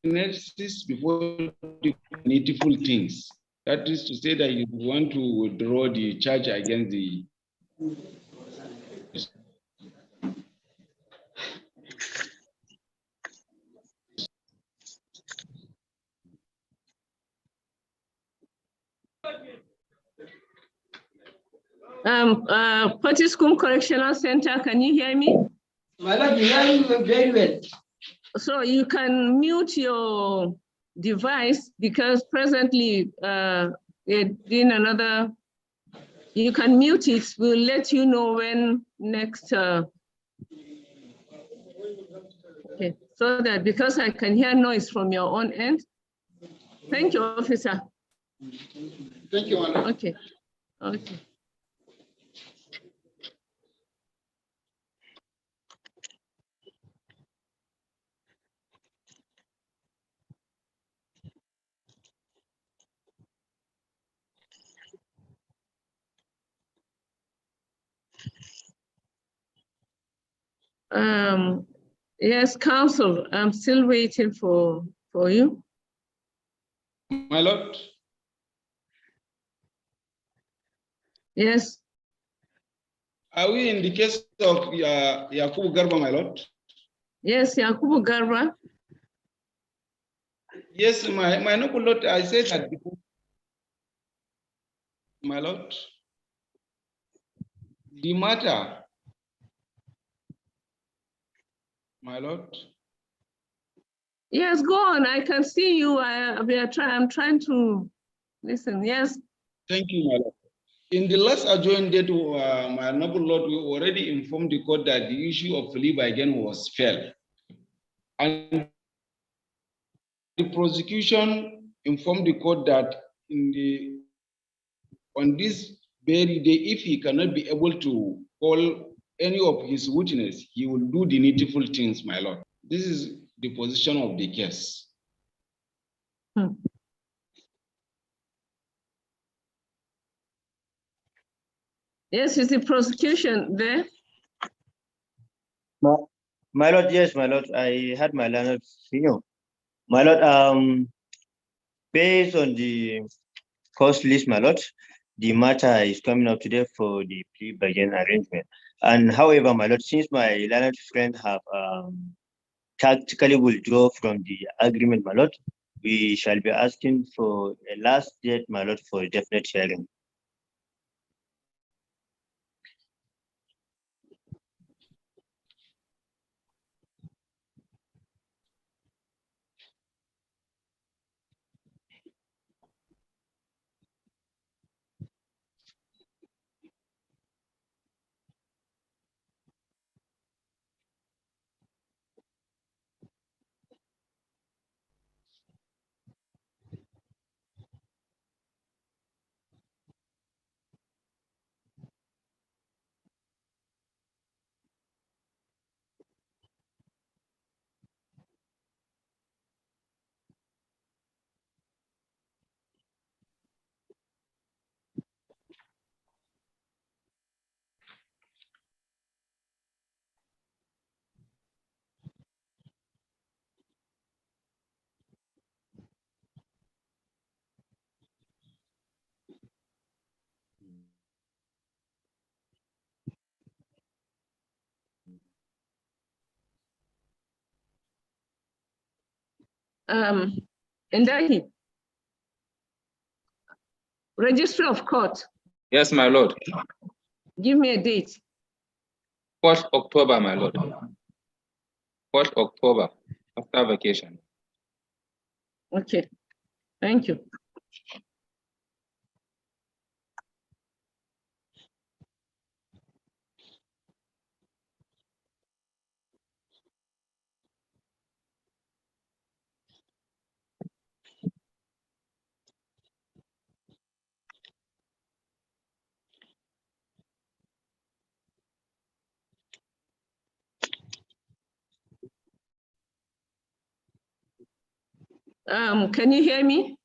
witnesses before the needful things. That is to say that you want to withdraw the charge against the Patiskum Correctional Center, can you hear me? My lord, you hear me very well. So you can mute your device because presently we're doing another, you can mute it. We'll let you know when next, okay, so that because I can hear noise from your own end. Thank you, officer. Thank you, Madam. Okay, okay. Yes, counsel, I'm still waiting for you. My lord. Yes. Are we in the case of Yakubu Garba, my lord? Yes, Yakubu Garba. Yes, my noble lord, I said that before. My lord, the matter, my lord. Yes, go on. I can see you. I'm trying to listen. Yes. Thank you, my lord. In the last adjourned date, my noble lord, we already informed the court that the issue of plea by again was failed. And the prosecution informed the court that on this very day, if he cannot be able to call any of his witnesses, he will do the needful things, my lord. This is the position of the case. Yes, is the prosecution there? My lord, yes, my lord, I had my learned senior. My lord, based on the cost list, my lord, the matter is coming up today for the plea bargain arrangement. And however, my lord, since my learned friend have tactically withdraw from the agreement, my lord, we shall be asking for a last date, my lord, for definite hearing. Ndahi, Registry of Court, Yes, my lord. give me a date. 4th October, my lord. 4th October, after vacation. Okay, thank you. Can you hear me?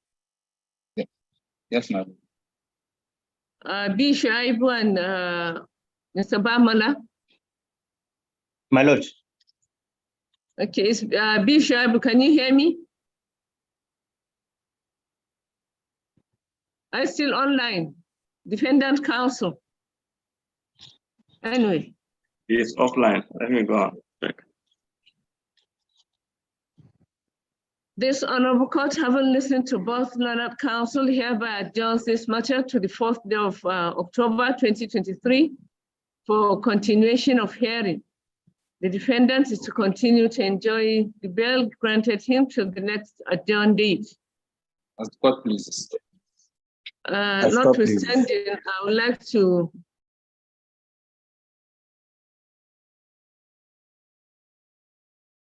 Yes, my lord. B. Shaibu and Mr. Bamala. My lord, Okay, it's, B. Shaibu, can you hear me? I'm still online. Defendant counsel. Anyway. It's offline. Let me go on. Check. This honorable court, having listened to both learned counsel, hereby adjourns this matter to the 4th day of October 2023 for continuation of hearing. The defendant is to continue to enjoy the bail granted him till the next adjourned date. As the court pleases. Notwithstanding, I would like to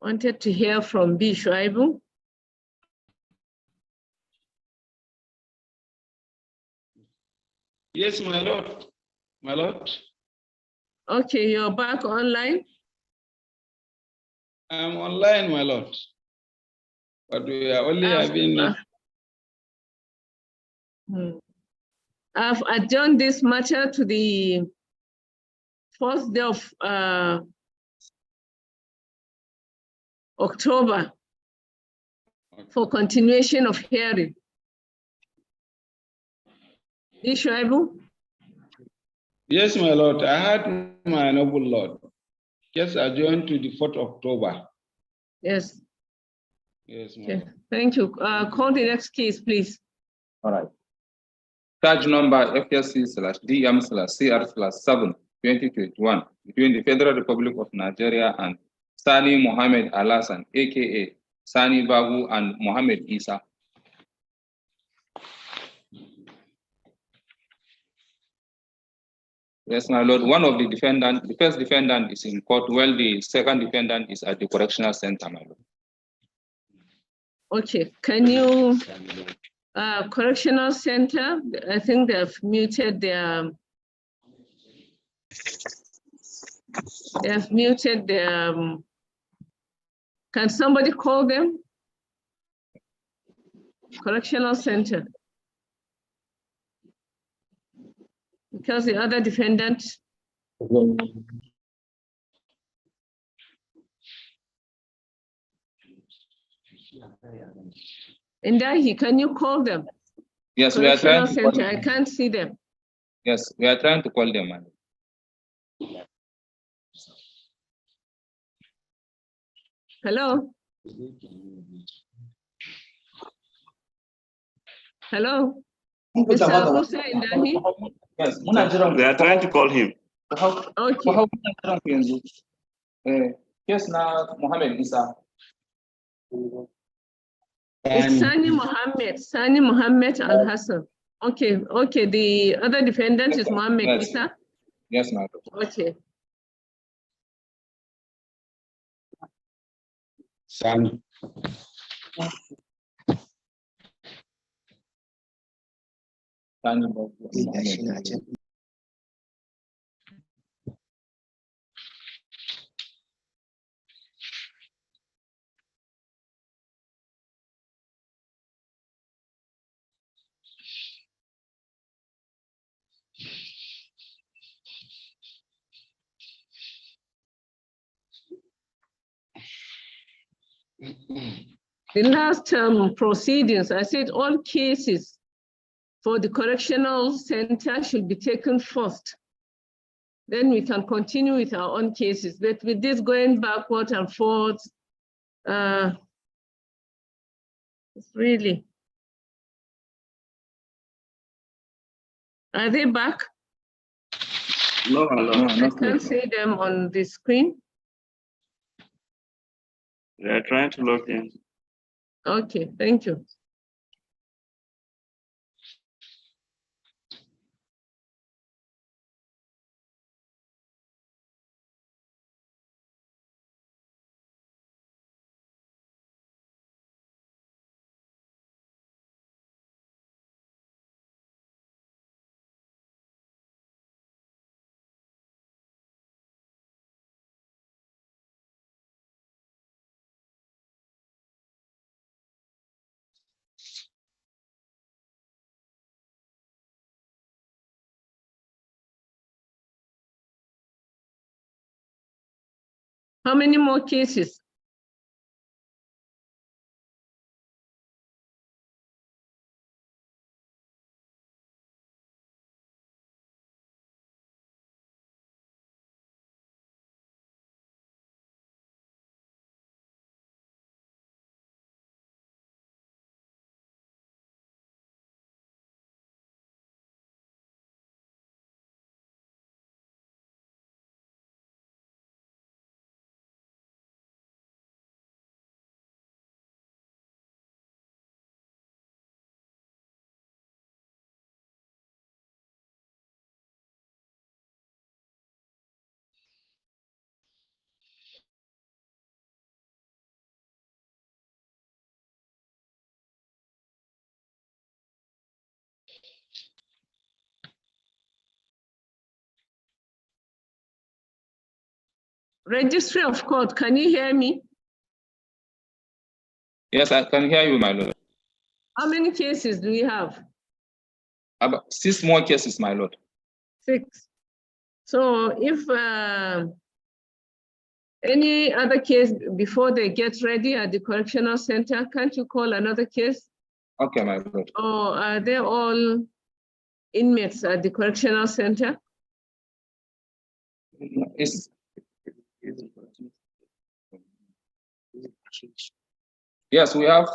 wanted to hear from B. Shuaibu. Yes, my lord. My lord. Okay, you're back online. I'm online, my lord. But we are only having. I've adjourned this matter to the 4th day of October for continuation of hearing. Ishuaibu? Yes, my lord. I had my noble lord. Yes, adjourned to the 4th October. Yes. Yes, my Okay. lord. Thank you. Call the next case, please. All right. Charge number FSC/DM/CR/7/2021 between the Federal Republic of Nigeria and Sani Mohammed Alasan, aka Sani Babu, and Mohammed Isa. Yes, my lord. One of the defendants, the first defendant is in court, while the second defendant is at the correctional center, my lord. Okay, can you, correctional center, I think they've muted their, can somebody call them? Correctional center. Because the other defendant. Indahi, can you call them? Yes, we are trying Correctional to call Center, I them. can't see them. Yes, we are trying to call them, my lord. Hello? Hello? Mr. Musa Indahi? Yes, They are trying to call him. Okay. Yes, now Mohammed Isa. It's Sani Mohammed Al Hassan. Okay, okay. The other defendant is Mohammed Yes. Isa. Yes, my lord. Okay. Sani. Sani Babu, Mohammed Isa. The last proceedings, I said all cases for the correctional center should be taken first. Then we can continue with our own cases. But with this going backward and forward, it's really. Are they back? No, I can't see them on the screen. They are trying to log in. Okay, thank you. How many more cases? Registry of Court, can you hear me? Yes, I can hear you, my lord. How many cases do we have? About 6 more cases, my lord. 6. So if any other case before they get ready at the correctional center, can't you call another case? Okay, my lord. Or are they all inmates at the correctional center? Yes, we have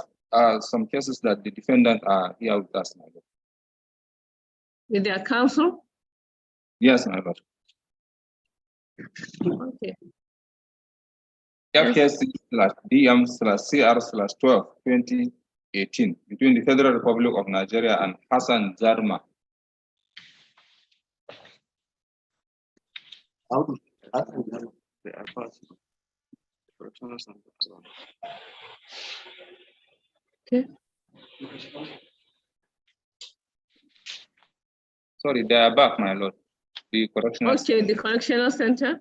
some cases that the defendant are here with us, my lord. With their counsel? Yes, my lord. Okay. FHC/DM/CR/12/2018 between the Federal Republic of Nigeria and Hassan Zarma. They are possible. Okay. Sorry, they are back, my lord. The correctional. Okay, the correctional center?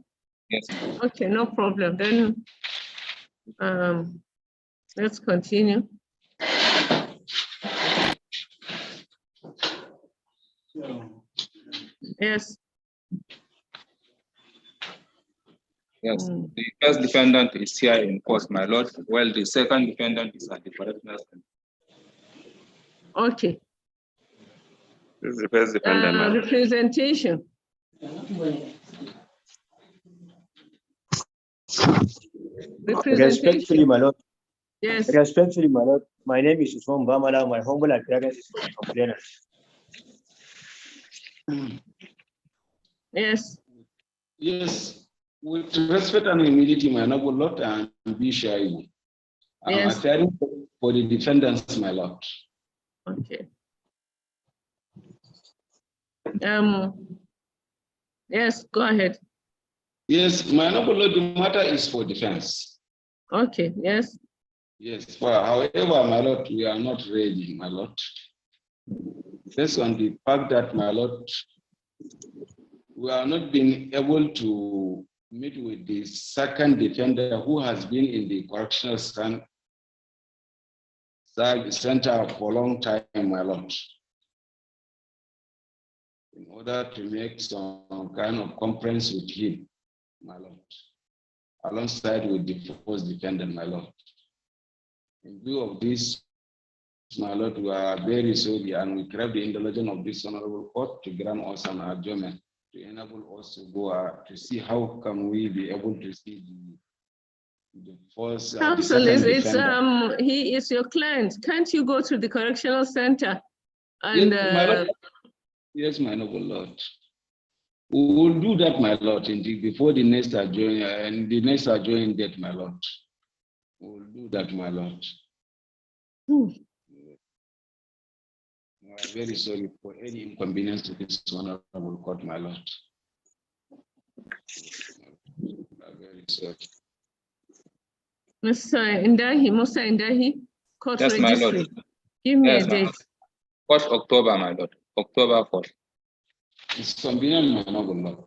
Yes. Okay, no problem. Then let's continue. Yes. Yes, the first defendant is here in court, my lord, while the second defendant is at the correctional center. Okay. This is the first defendant, my lord. Representation. Respectfully, my lord. Yes. Respectfully, my lord. My name is Usman Bamala. My humble appearance is for the complainant. Yes. Yes, with respect and humility, my noble lord, and be shy. I'm Yes. appearing for the defendants, my lord. Okay. Yes, go ahead. Yes, my noble lord, the matter is for defense. Okay, yes. Yes, well, however, my lord, we are not ready, my lord. Based on the fact that, my lord, we are not being able to meet with the second defender who has been in the correctional center for a long time, my lord, in order to make some kind of conference with him, my lord, alongside with the first defendant, my lord. In view of this, my lord, we are very sorry and we crave the indulgence of this honorable court to grant us an adjournment to enable us to go to see how can we be able to see the first Counsel, defender. he is your client. Can't you go to the correctional center? And Yes, my noble lord. We will do that, my lord, indeed, before the next adjourn and the next adjourn date, my lord. We will do that, my lord. We are very sorry for any inconvenience to this honorable court, my lord. We are very sorry. Mr. Indahi, court Yes, my registry. lord. Give me Yes, a date. 1st October, my lord. October 4th. It's convenient, my noble lord.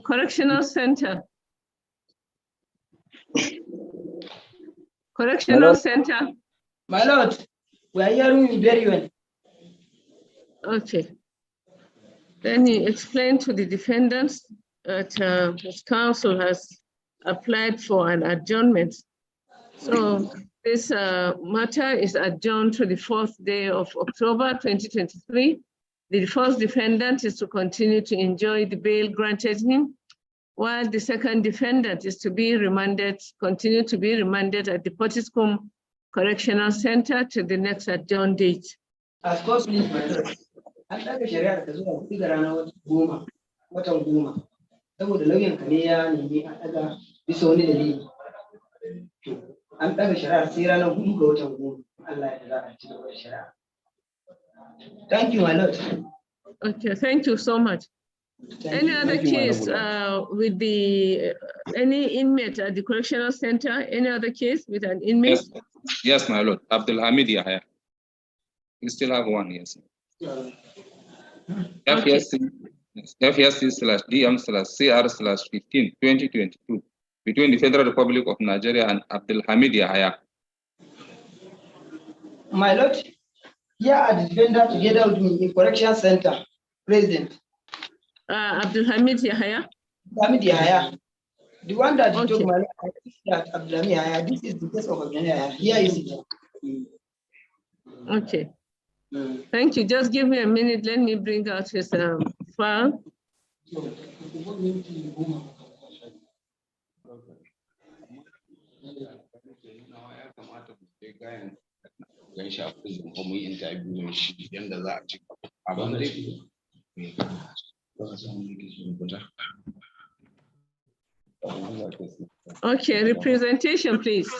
Correctional center. Correctional center. My lord, we are hearing you very well. Okay. Then he explained to the defendants that his counsel has applied for an adjournment. So this matter is adjourned to the 4th day of October 2023. The first defendant is to continue to enjoy the bail granted him, while the second defendant is to be remanded, continue to be remanded at the Potiskum Correctional Center to the next adjourned date. As course, please, my lord. An ɗaga shari'ar ta zuwa huɗu ga ranar watan goma, saboda lauyan ka ne ya nemi a ɗaga bisa wani dalili. An ɗaga shari'ar sai ranar 4 ga watan goma. Allah ya za a ci gaba da shari'a. Thank you, my lord. Okay, thank you so much. Any other case with the any inmate at the correctional center? Any other case with an inmate? Yes, my lord. Abdul Hamid Yahya. We still have one, yes. Okay. FSC/DM/CR/15/2022 between the Federal Republic of Nigeria and Abdul Hamid Yahya. My lord, here are the defendants together with me in correction center. President. Abdul Hamid Yahya. Hamid Yahya. The one that you took, my lord, that Abdul Hamid Yahya. This is the case of Abdul Yahya. Here is it. Okay. Thank you. Just give me a minute. Let me bring out his file. Okay, representation, please.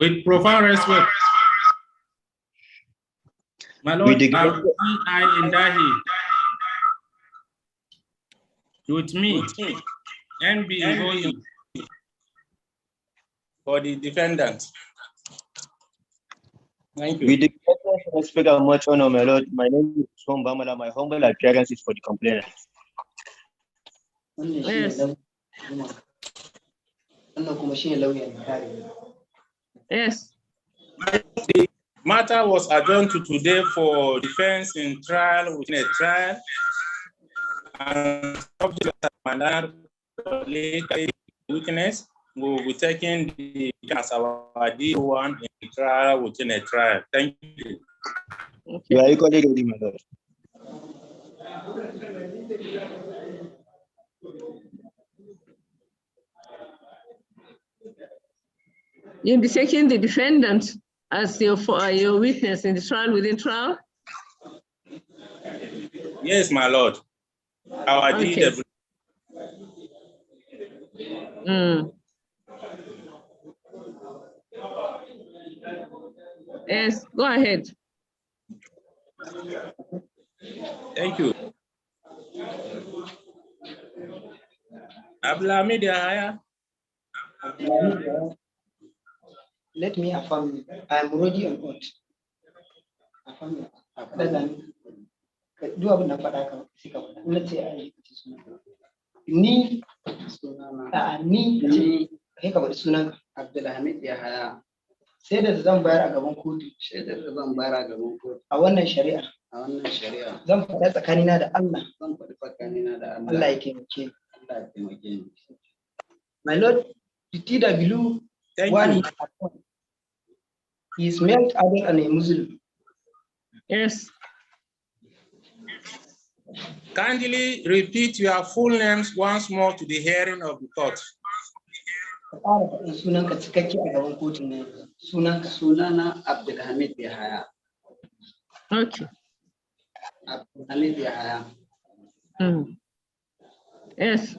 With profound respect, my lord, I Indahi. With me, NB Holy for the defendant. Thank you. With the respect and much honor, my lord, my name is Usman Bamala. My humble appearance is for the complainant. Yes. Yes. The matter was adjourned to today for defense in trial within a trial, and subject to manner witness will be taking the as our D1 in trial within a trial. Thank you. Okay. You are equally ready, my lord. You'll be taking the defendant as your witness in the trial within trial? Yes, my lord. Our Okay. DW. Yes, go ahead. Thank you. Abdulhamid Yahaya. Let me affirm, I am ready on oath. Affirm. Do abin da faɗa ka sai ka faɗa. Na ce ai ni ni kai ka faɗi sunan Abdulhamid Yahaya. Sai da zan bayar a gaban kotu. Sai da zan bayar a gaban kotu. A wannan shari'a. A wannan shari'a. Zan faɗa tsakanina da Allah. Zan faɗi tsakanina da Allah. Allah ya taimake. Allah ya taimake ni. My Lord, the TW one is male adult and a Muslim. Yes. Kindly repeat your full names once more to the hearing of the court. Sunanka cikakke a gaban kotun ne. Sunana Abdulhamid Yahaya. Okay. Abdulhamid Yahaya. Yes.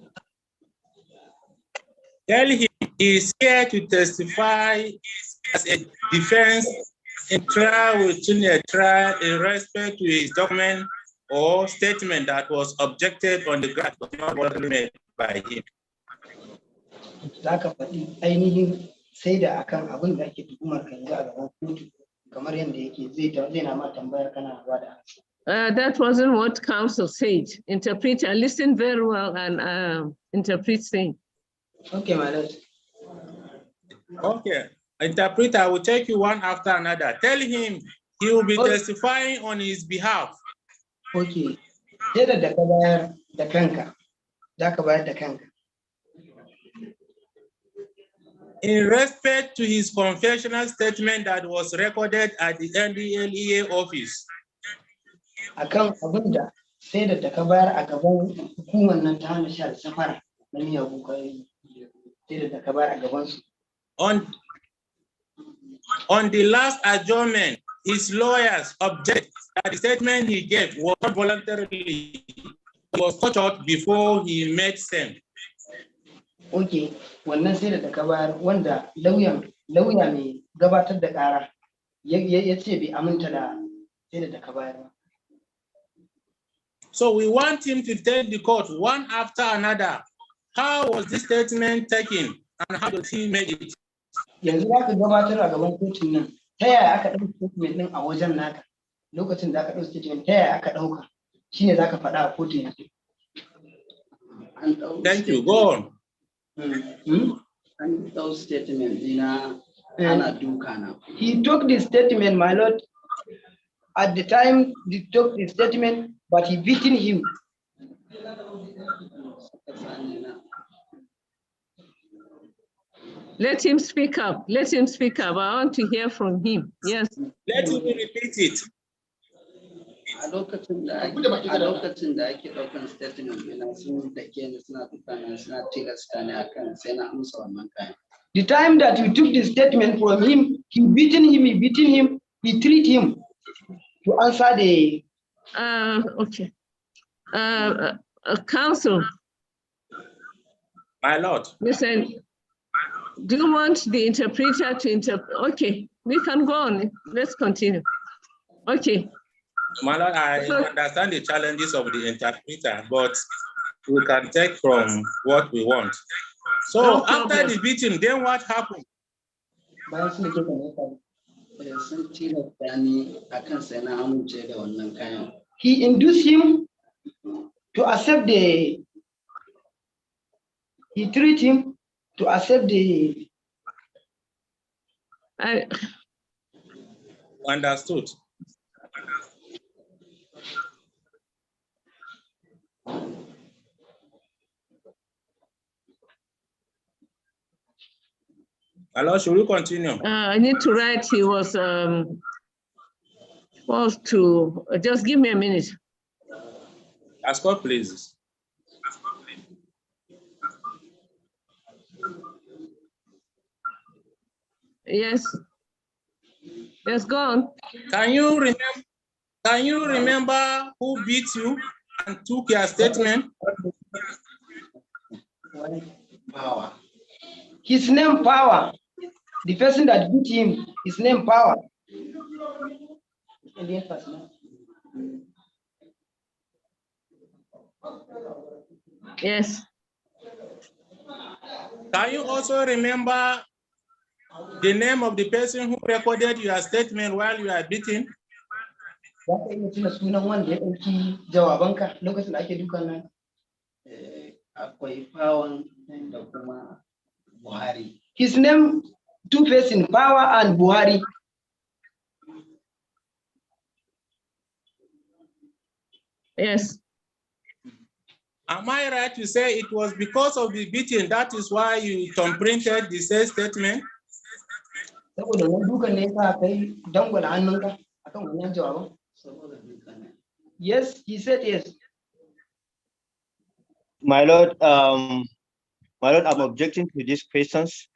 Tell him he is here to testify as a defense in trial within a trial in respect to his document or statement that was objected on the ground was not validly made by him. Zaka faɗi ainihin sai da akan abin da ake tuhumar kan ga a gaban kotu kamar yadda yake zai na ma tambayar kana ba da. That wasn't what counsel said. Interpret and listen very well and interpret things. Okay, my lord. Okay. Interpreter, I will take you one after another. Tell him he will be testifying on his behalf. Okay. Sai da ka bayar da kanka. Za ka bayar da kanka. In respect to his confessional statement that was recorded at the NDLEA office. Akan abin da sai da ka bayar a gaban hukumar nan ta hana sha da safara na miyagun kwayoyi. Sai da ka bayar a gaban su. On the last adjournment, his lawyers object that the statement he gave was not voluntarily. He was tortured before he made sense. Okay, wannan sai da ka bayar wanda lauya mai gabatar da ƙara ya ce bai aminta da sai da ka bayar. So we want him to tell the court one after another. How was this statement taken and how did he make it? Yanzu za ka gabatar a gaban kotun nan ta yaya aka ɗauki statement ɗin a wajen naka lokacin da aka ɗauki statement ta yaya aka ɗauka shi ne za ka faɗa a kotun yanzu. Thank you. Go on. An ɗau statement ɗina ana duka na. He took the statement, my lord. At the time he took the statement, but he beaten him. Let him speak up. Let him speak up. I want to hear from him. Yes. Let him repeat it. A lokacin da ake ɗaukan statement ɗina sun dake ni suna tukana suna tilasta ni akan sai na amsa wannan kayan. The time that you took the statement from him, he beaten him, he treat him to answer the. Okay. Counsel. My lord. Listen. Do you want the interpreter to interpret? Okay, we can go on. Let's continue. Okay. My lord, I understand the challenges of the interpreter, but we can take from what we want. So after the beating, then what happened? He induced him to accept he treat him to accept the. Understood. Hello, should we continue? I need to write. He was supposed to just give me a minute. Ask God, please. Yes. Yes, go on. Can you remember who beat you and took your statement? Power. His name Power. The person that beat him, his name Power. Yes. Can you also remember the name of the person who recorded your statement while you are beating? His name, two persons, Power and Buhari. Yes. Am I right to say it was because of the beating, that is why you printed the said statement? Yes, he said yes. My Lord, I'm objecting to these questions.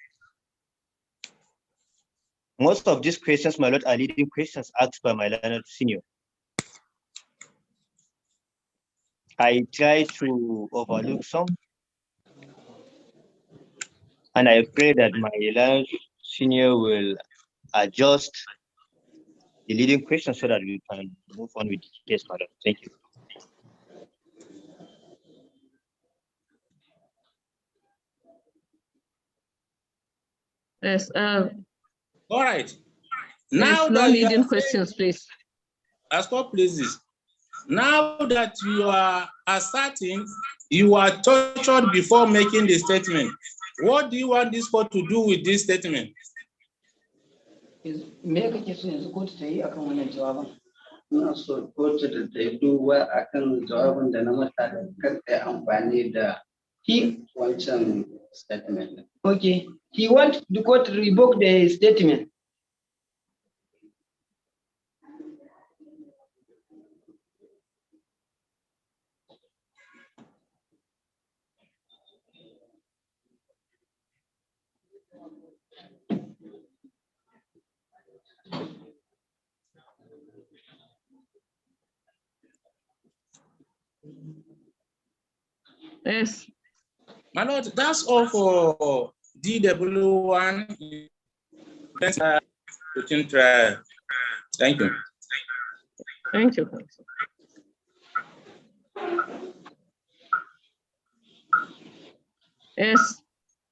Most of these questions, my Lord, are leading questions asked by my learned senior. I try to overlook some, and I pray that my learned senior will adjust the leading questions so that we can move on with the case, my Lord. Thank you. Yes. All right. Now no leading questions, please. Ask God, please. Now that you are asserting you are tortured before making the statement, what do you want this court to do with this statement? Ina so kotu da ta yi duba akan jawabin da na mata kar ta yi amfani da wancan statement. Okay, he wants the court to revoke the statement. Yes. My Lord, that's all for DW1 trial. Thank you. Thank you. Yes.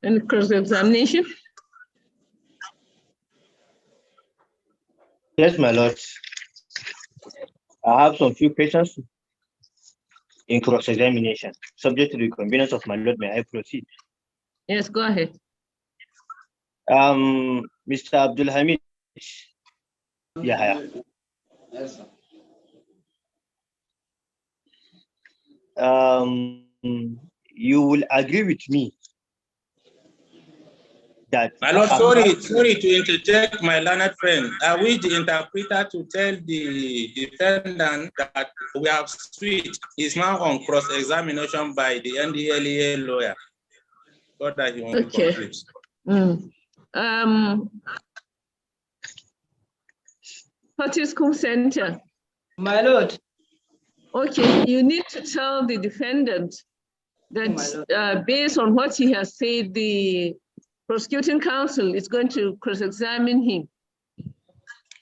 And cross-examination? Yes, my Lord. I have some few questions in cross-examination. Subject to the convenience of my Lord, may I proceed? Yes, go ahead. Mr. Abdul Hamid. Yeah. Yes, sir. You will agree with me that. My Lord, sorry to interject, my learned friend. I wish the interpreter to tell the defendant that we have switched. Is now on cross-examination by the NDLEA lawyer. So that he won't be confused. Participant Center. My Lord. Okay, you need to tell the defendant that based on what he has said, the prosecuting counsel is going to cross-examine him.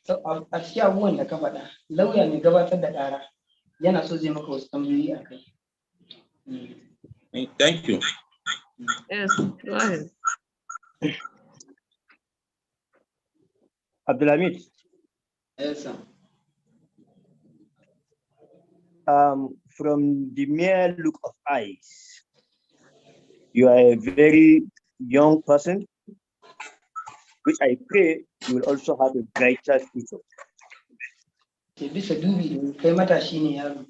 So, a cikin abubuwan da ka faɗa, lauya mai gabatar da ƙara yana so zai maka wasu tambayoyi a kai. Thank you. Yes, go ahead. Abdulhamid. Yes, sir. From the mere look of eyes, you are a very young person, which I pray you will also have a brighter future. Bisa dubi kai matashi ne yaro.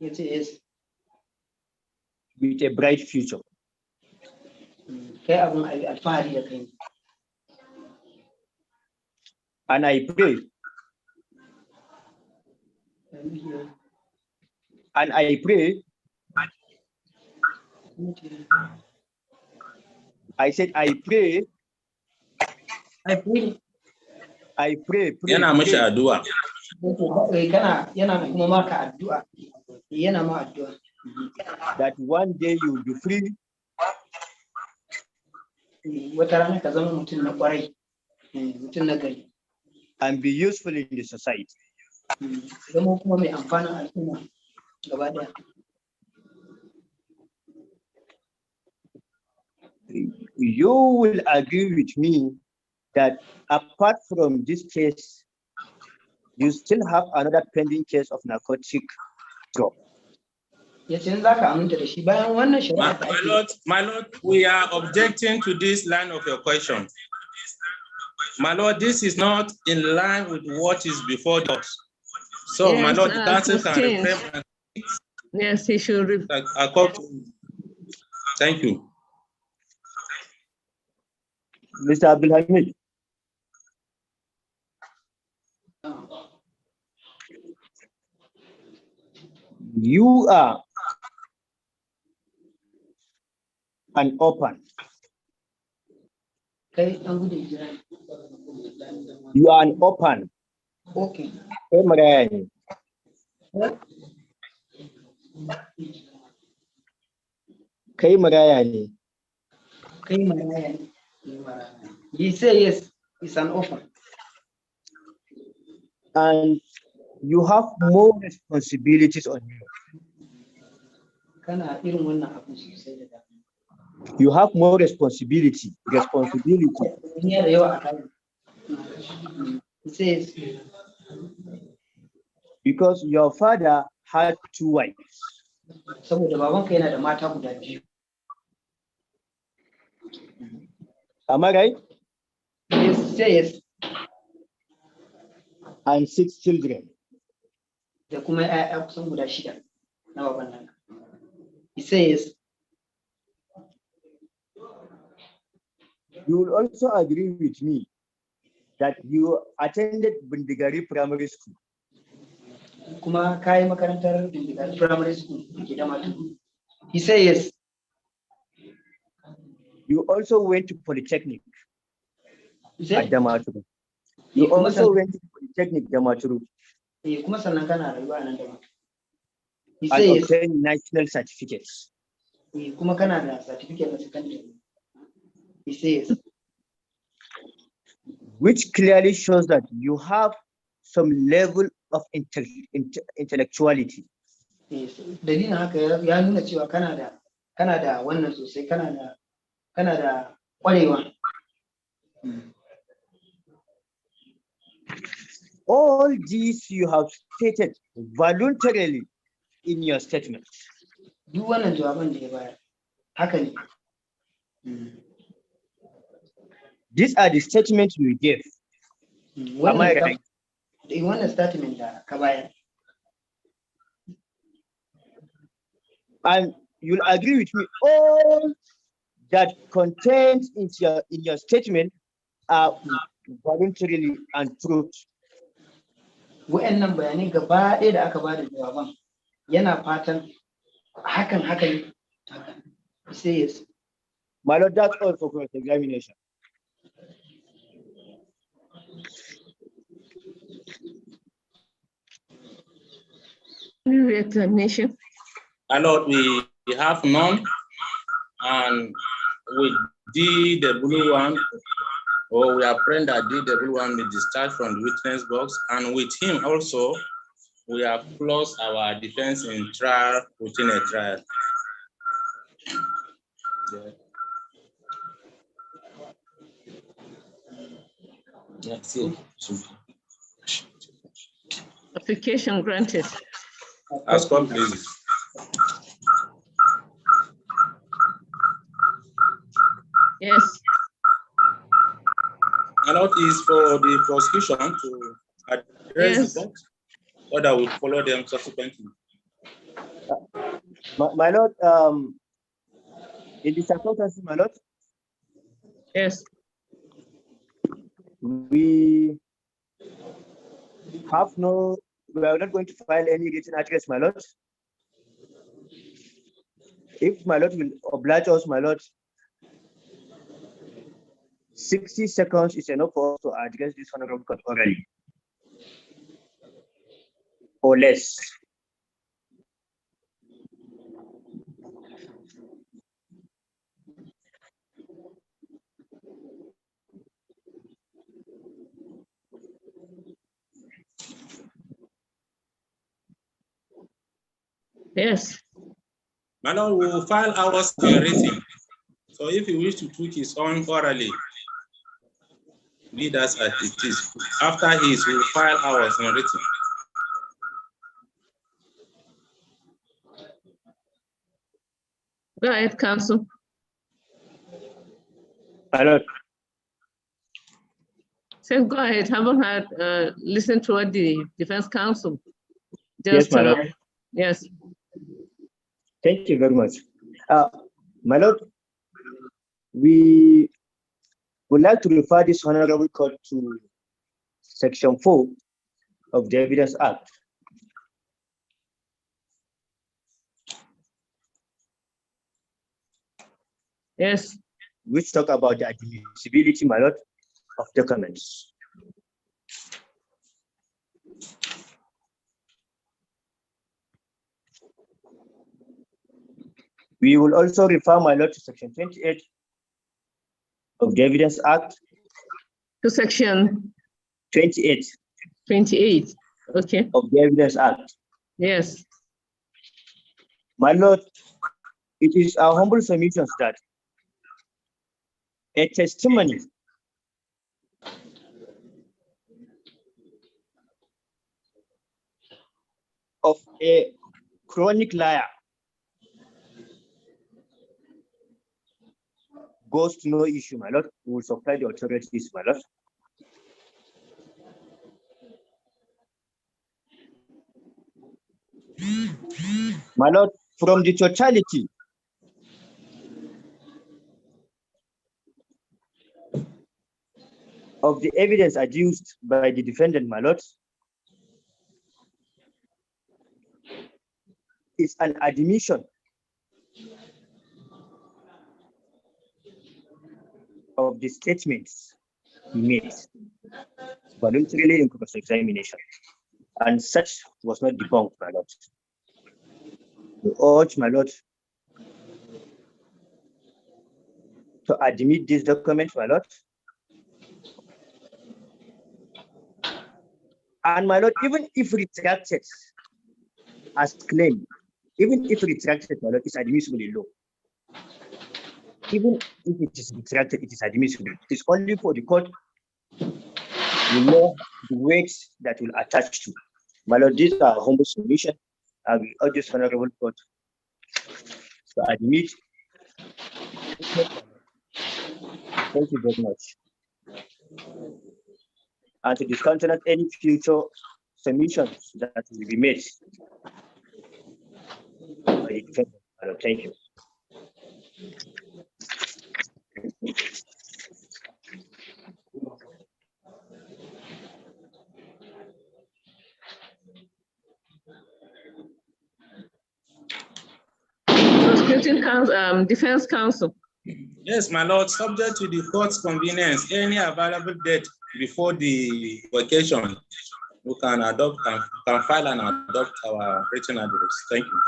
Yace yes. With a bright future. Kai abun alfahari da kai. And I pray. And I pray. I said I pray. I pray. I pray. Yana mashi addu'a. Yana kuma maka addu'a. Yana ma addu'a. That one day you will be free. Wata rana ka zama mutum na kwarai, mutum na gari. And be useful in the society. Zama kuma mai amfanin al'umma gaba daya. You will agree with me that apart from this case, you still have another pending case of narcotic drug. My Lord, we are objecting to this line of your question. My Lord, this is not in line with what is before us. So, yes, my Lord, the council can refer. Yes, he should. Thank you. Mr. Abdulhamid. You are an orphan. You are an orphan. Okay. Kai maraya ne. He said yes, it's an orphan. And you have more responsibilities on you. You have more responsibility. He says, because your father had 2 wives. Am I right? Yes. And 6 children. He says, you will also agree with me that you attended Bindigari Primary School. Primary School. He says yes. You also went to Polytechnic at Damaturu. You also went to Polytechnic Damaturu. He and obtained national certificates. He says, which clearly shows that you have some level of intellectuality. Yes. All these you have stated voluntarily in your statement. These are the statements you gave. Am I right? You want a statement, and you'll agree with me, all that contained in your statement are voluntarily and truth. Wa'annan bayanai gaba ɗaya da aka bada jawaban yana fatan hakan. Say yes. My Lord, that's all for cross-examination. Re-examination. My Lord, we have none, and with DW1, or we are praying that DW1 be discharged from the witness box, and with him also, we have closed our defense in trial within a trial. Application granted. As called, please. My lord, is for the prosecution to address the court, or that will follow them subsequently. My lord, in the circumstances, my lord, yes, we are not going to file any written address, my lord. If my lord will oblige us, my lord, 60 seconds is enough for us to address this honorable court orally, or less. yes. My lord will file ours in written. So if you wish to tweak his own orally, lead us as it is. After his, we will file ours in written. Go ahead, counsel. My lord. So go ahead. Haven't had listened to what the defense counsel Yes, my lord. Yes. Thank you very much. My lord, we would like to refer this honorable court to Section 4 of the Evidence Act. Yes. Which talk about the admissibility, my lord, of documents. We will also refer, my lord, to Section 28 of the Evidence Act. To Section 28. 28, okay. Of the Evidence Act. Yes. My lord, it is our humble submissions that a testimony of a chronic liar goes to no issue, my lord. We will supply the authorities, my lord. My lord, from the totality of the evidence adduced by the defendant, my lord, is an admission of the statements he made voluntarily in cross-examination, and such was not debunked, my lord. We urge, my lord, to admit this document, my lord. And my lord, even if retracted as claimed, even if retracted, my lord, is admissible in law. Even if it is retracted, it is admissible. It is only for the court will know the weights that will attach to. My lord, these are humble submission. I will urge this honorable court to admit. Thank you very much. And to discountenance any future submissions that will be made by the defendant. Thank you. Prosecuting counsel, defense counsel. Yes, my lord, subject to the court's convenience, any available date before the vacation, we can adopt and can file and adopt our written address. Thank you.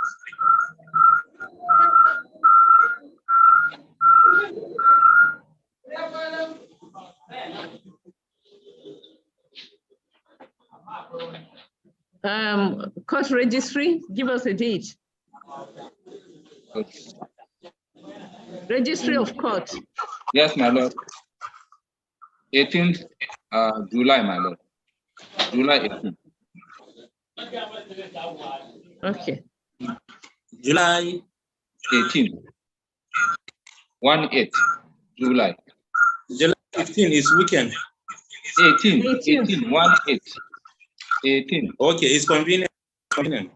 Court registry, give us a date. Okay. Registry of court. Yes, my lord. 18th July, my lord. July 18th. Okay. July 18th. 1/8 July. July 15 is weekend. 18. 18. 18. 1 8. 18. Okay, it's convenient. Convenient.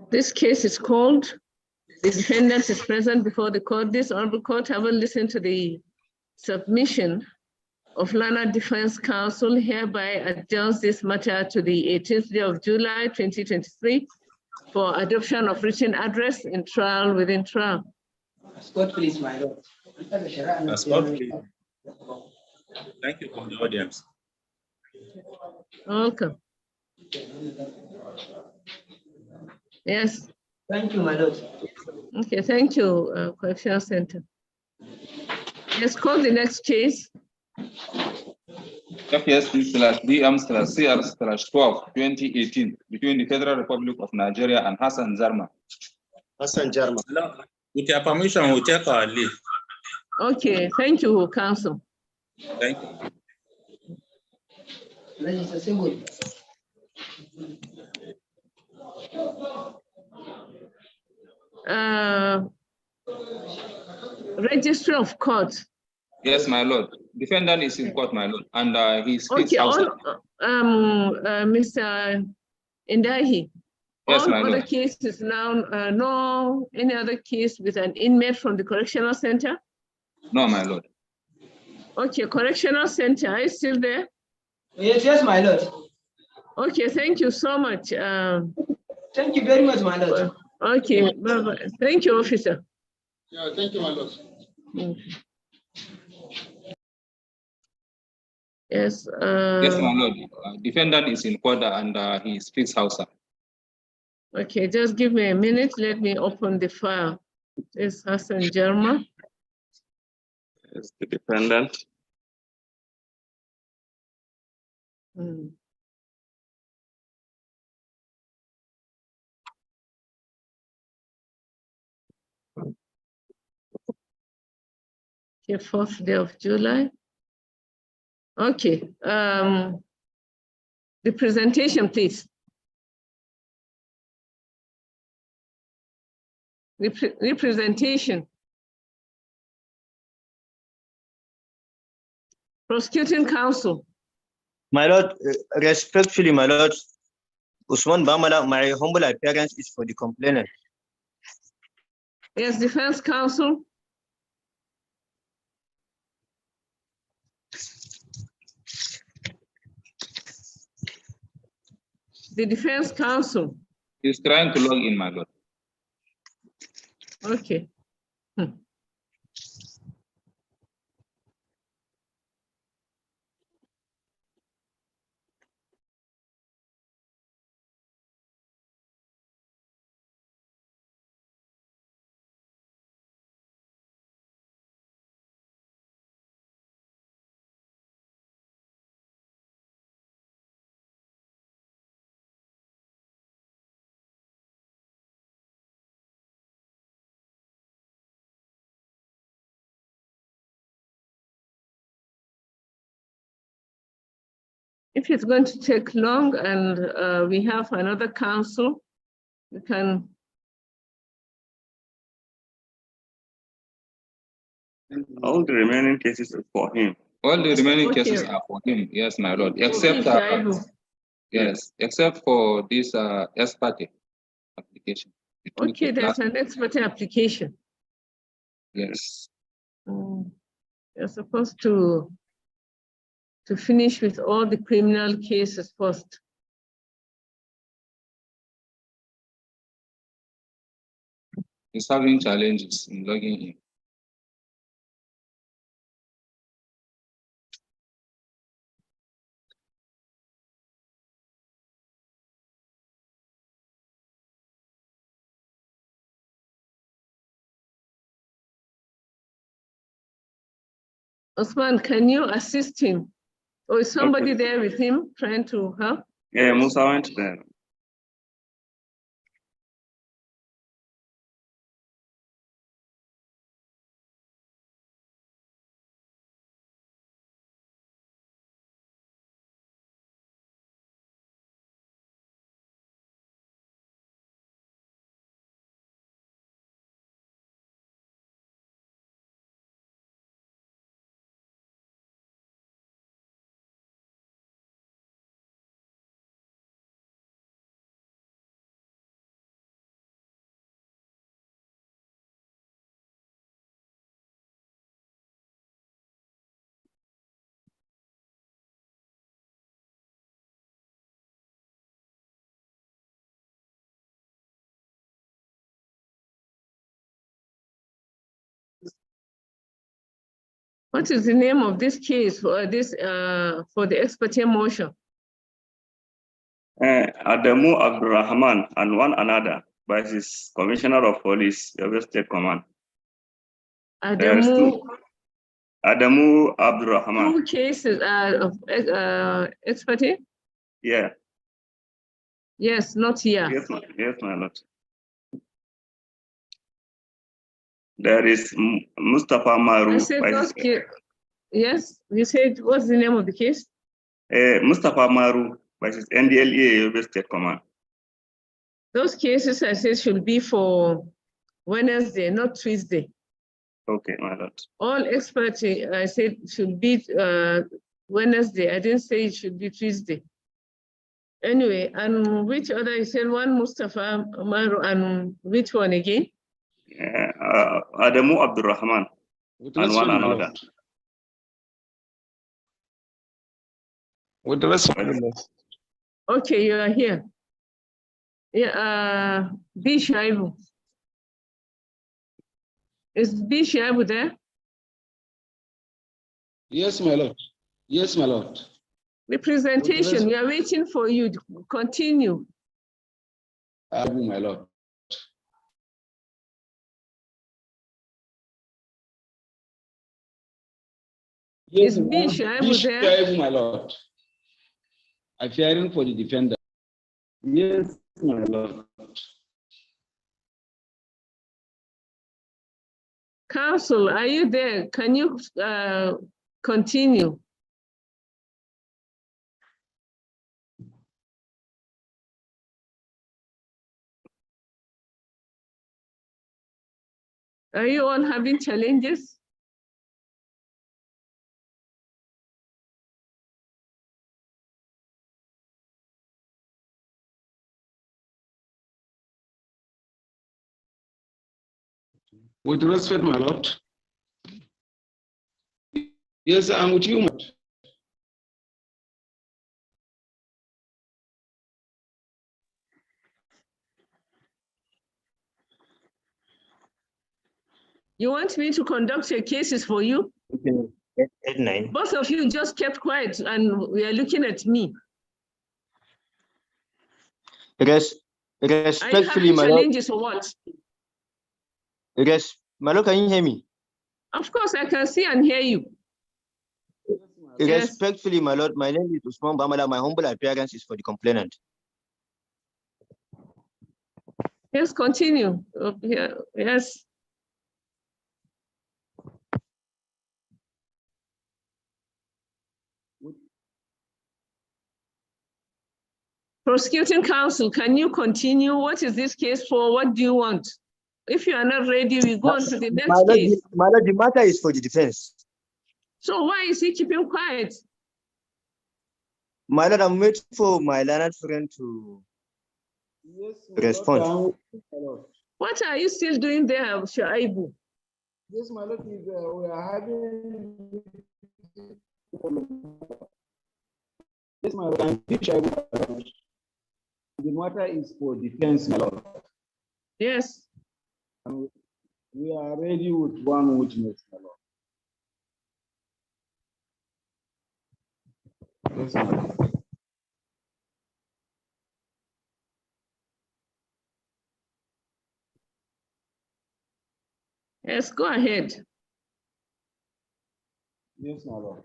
This case is called. The defendant is present before the court. This honorable court, having listened to the submission of Lana Defense Counsel, hereby adjourns this matter to the 18th day of July 2023 for adoption of written address in trial within trial. Scott, please, my lord. Scott, please. Thank you for the audience. Welcome. Yes. Thank you, my lord. Okay, thank you, Correctional Center. Let's call the next case. FSD/DM/CR/12 2018 between the Federal Republic of Nigeria and Hassan Zarma. Hassan Jarma. With your permission, we'll take our leave. Okay, thank you, counsel. Thank you. Register symbol. Registry of court. Yes, my lord. Defendant is in court, my lord, and he speaks Okay, Hausa. Mr. Indahi. Yes, All my other lord. cases now, no any other case with an inmate from the correctional center? No, my lord. Okay, correctional center, are you still there? Yes, yes, my lord. Okay, thank you so much. Thank you very much, my lord. Okay, bye-bye. Thank you, officer. Yeah, thank you, my lord. Yes. Yes, my lord. Defendant is in court and he speaks Hausa. Okay, just give me a minute. Let me open the file. It's Hassan Jarma. Is the defendant. Okay, 4th day of July. Okay, the presentation, please. Representation. Prosecuting counsel. My lord, respectfully, my lord, Usman Bamala, my humble appearance is for the complainant. Yes, defense counsel. The defense counsel. He's trying to log in, my lord. Okay. If it's going to take long and we have another counsel, you can. All the remaining cases are for him. All the remaining Okay. cases are for him, yes, my lord, except Shaibu. yes, except for this S party application. Okay, there's an expert application. Yes. You're supposed to finish with all the criminal cases first. He's having challenges in logging in. Osman, can you assist him? Or is somebody there with him trying to help? Yeah, Musa went there. What is the name of this case for the expert motion? Adamu Abdurrahman and one another by his Commissioner of Police, Yobe State Command. Adamu Abdurrahman. Two cases of expert? Yeah. Yes, not here. Yes, my lord. There is Mustafa Maru. I said yes, you said, what's the name of the case? Mustafa Maru by his NDLEA Yobe State Command. Those cases I said should be for Wednesday, not Tuesday. Okay, my lord. All experts, I said, should be Wednesday. I didn't say it should be Tuesday. Anyway, and which other? You said one Mustafa Maru, and which one again? Adamu Abdurrahman and one another. With the rest of Okay, you are here. Yeah, B. Shaibu. Is B. Shaibu there? Yes, my lord. Yes, my lord. The presentation, we are waiting for you to continue. Abu, my lord. Is B. Shaibu there? Shaibu, my lord. I'm fearing for the defender. Yes, my lord. Counsel, are you there? Can you continue? Are you all having challenges? With respect, my lord. Yes, I'm with you, my lord. You want me to conduct your cases for you? Nine. Both of you just kept quiet and we are looking at me. Respectfully, my lord. Challenges or what? My lord, can you hear me? Of course, I can see and hear you. Respectfully, my lord, my name is Usman Bamala. My humble appearance is for the complainant. Yes, continue. Yes. Prosecuting counsel, can you continue? What is this case for? What do you want? If you are not ready, we go on to the next case. My lord, the matter is for the defense. So why is he keeping quiet? My lord, I'm waiting for my learned friend to respond. What are you still doing there, Shuaibu? Yes, my lord, we are having. Yes, my lord, the matter is for defense, my lord. Yes. We are ready with one witness, my lord. Yes, my lord. Yes, go ahead. Yes, my lord.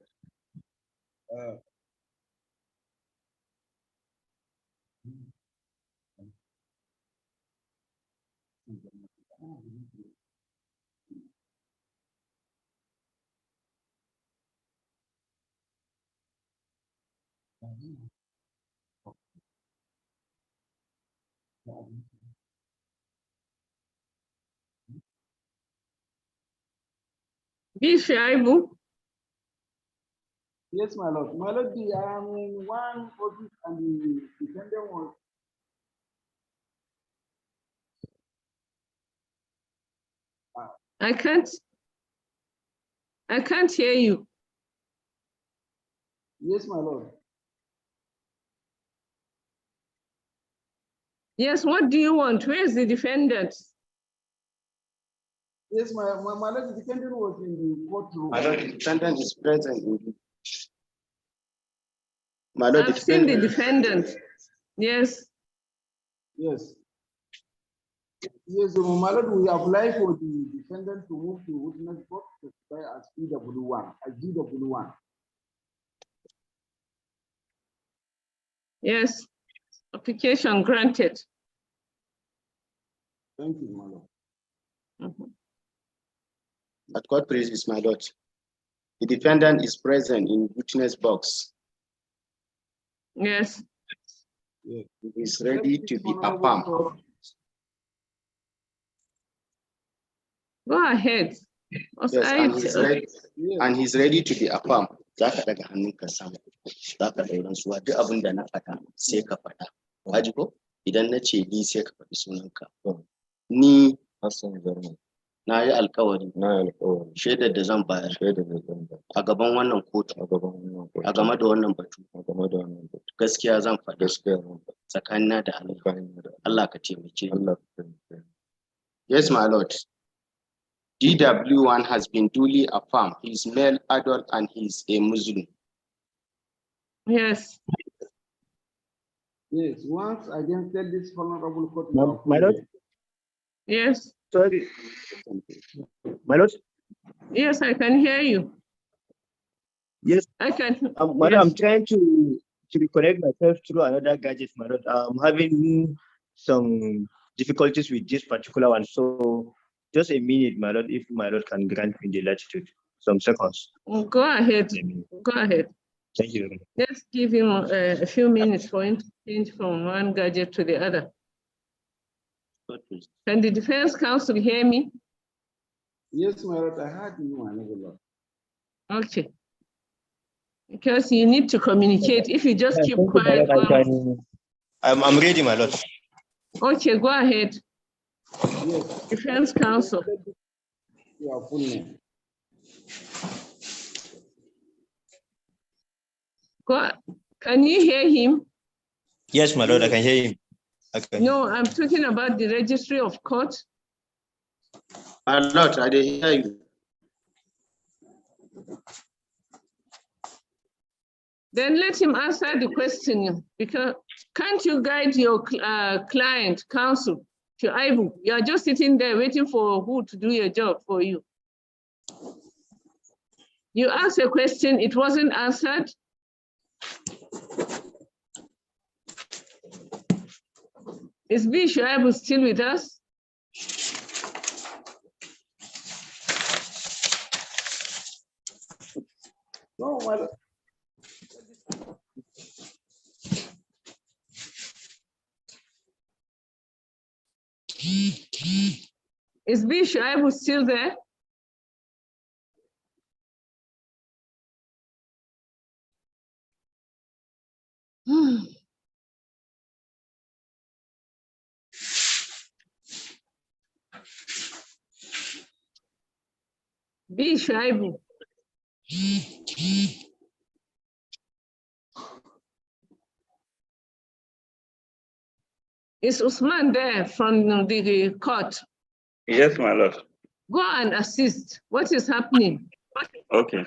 Be Shuaibu. Yes, my lord. My lord, I am in one office and the defendant was. I can't hear you. Yes, my lord. Yes, what do you want? Where is the defendant? Yes, my lord, the defendant was in the courtroom. My lord, the defendant is present. My lord, I've seen the defendant. Yes. Yes. Yes, my lord, we apply for the defendant to move to witness box to testify as PW1, as GW1. Yes. Application granted. Thank you, my lord. At court praises, my lord. The defendant is present in witness box. Yes. He is ready to be affirmed. Go ahead. Yes, and he's ready to be affirmed. Zaka daga hannunka sama. Zaka da rantsuwa duk abin da na faɗa sai ka faɗa. Waji ko? Idan na ce ni sai ka faɗi sunanka. Ni Hassan Zarma. Na yi alkawari. Shaidar da zan bayar. A gaban wannan kotu. A game da wannan batu. Gaskiya zan faɗi. Tsakanina da Allah. Allah ka taimake ni. Yes, my lord. DW1 has been duly affirmed. He's male, adult, and he's a Muslim. Yes. Yes, once I can tell this honorable court. My lord? Yes. Sorry. My lord? Yes, I can hear you. Yes. I can. Madam, I'm trying to reconnect myself through another gadget, my lord. I'm having some difficulties with this particular one. So just a minute, my lord, if my lord can grant me the latitude. Some seconds. Go ahead. Go ahead. Thank you. Let's give him a few minutes for him to change from one gadget to the other. Can the defense counsel hear me? Yes, my lord, I heard you, my lord. Okay. Because you need to communicate. If you just keep quiet. I'm ready, my lord. Okay, go ahead. Yes. Defense counsel. Your full name. Can you hear him? Yes, my lord, I can hear him. Okay. No, I'm talking about the registry of court. My lord, I didn't hear you. Then let him answer the question, because can't you guide your client, counsel, to Ibu? You are just sitting there waiting for who to do your job for you. You asked a question, it wasn't answered. Is B. Shuaibu still with us? No, my lord. Is B. Shuaibu still there? B. Shaibu. Is Usman there from the court? Yes, my lord. Go and assist. What is happening? Okay.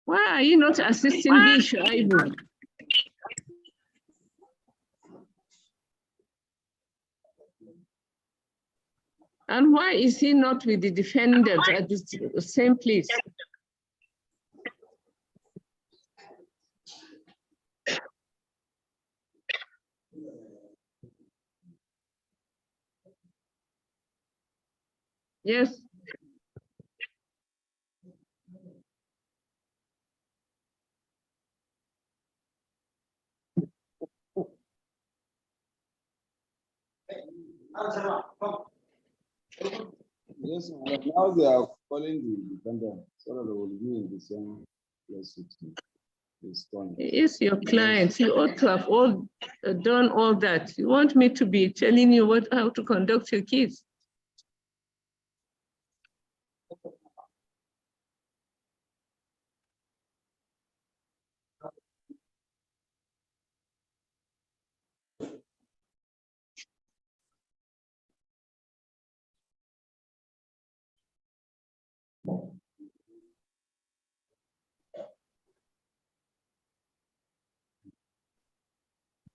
Why are you not assisting B. Shaibu? And why is he not with the defendant at the same place? Yes. Yes, now they are calling the defendant so that they will be in the same place with him. He is your client. You ought to have done all that. You want me to be telling you how to conduct your case?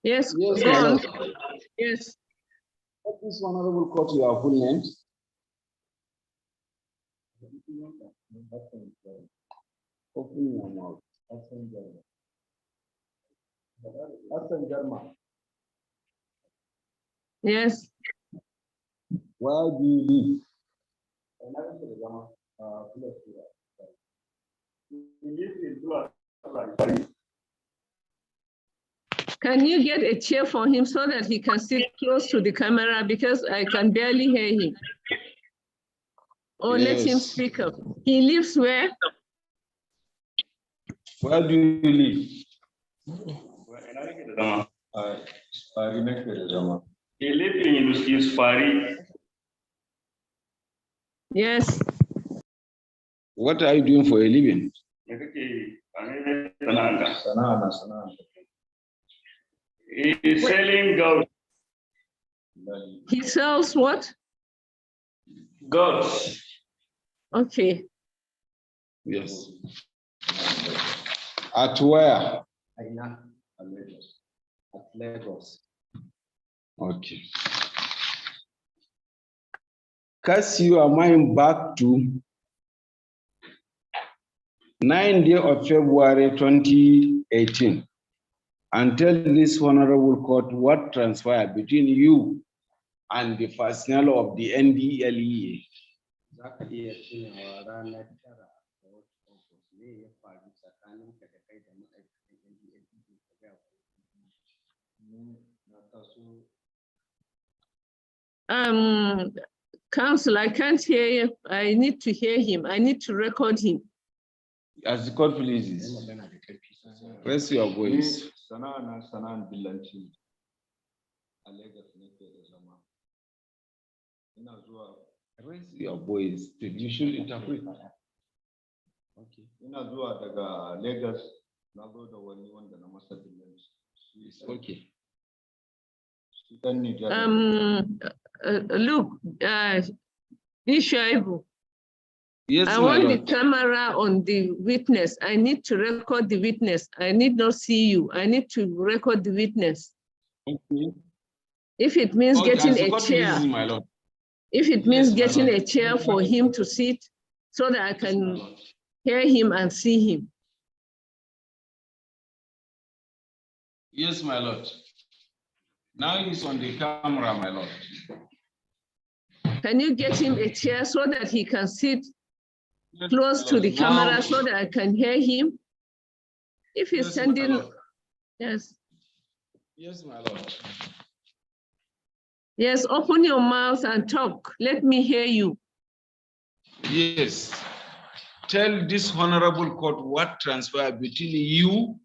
Yes, Yes, go on. my lord. Yes. What is honorable court your full names? Open your mouth. Yes. Where do you live? Can you get a chair for him so that he can sit close to the camera, because I can barely hear him? Or let him Yes. speak up. He lives where? Where do you live? He lives in Fhc. Yes. What are you doing for a living? He's selling goats. He sells what? Goats. Okay. Yes. At where? At Lagos. Okay. Cast your mind back to 9th day of February 2018 and tell this honorable court what transpired between you and the personnel of the NDLEA. Zaka iya tunawa ranar 9 ga watan Agusta ne ya faru tsakaninka da kai da ma'aikatan NDLEA ka ga na taso. Counsel, I can't hear you. I need to hear him. I need to record him. As the court pleases, raise your voice. Raise your voice. You should interpret. Okay. Ina zuwa daga Lagos, na zo da wani wanda na masa dillanci. Okay. Look, Ishaibu. Yes, I my want lord. the camera on the witness. I need to record the witness. I need not see you. I need to record the witness. Okay. If it means getting a chair, pleases, my lord. if it means Yes, getting lord. a chair for him to sit so that I can hear him and see him. Yes, my lord. Now he's on the camera, my lord. Can you get him a chair so that he can sit close to the camera so that I can hear him? If he's Yes, sending, my lord. yes. Yes, my lord. Yes, open your mouth and talk. Let me hear you. Yes. Tell this honorable court what transpired between you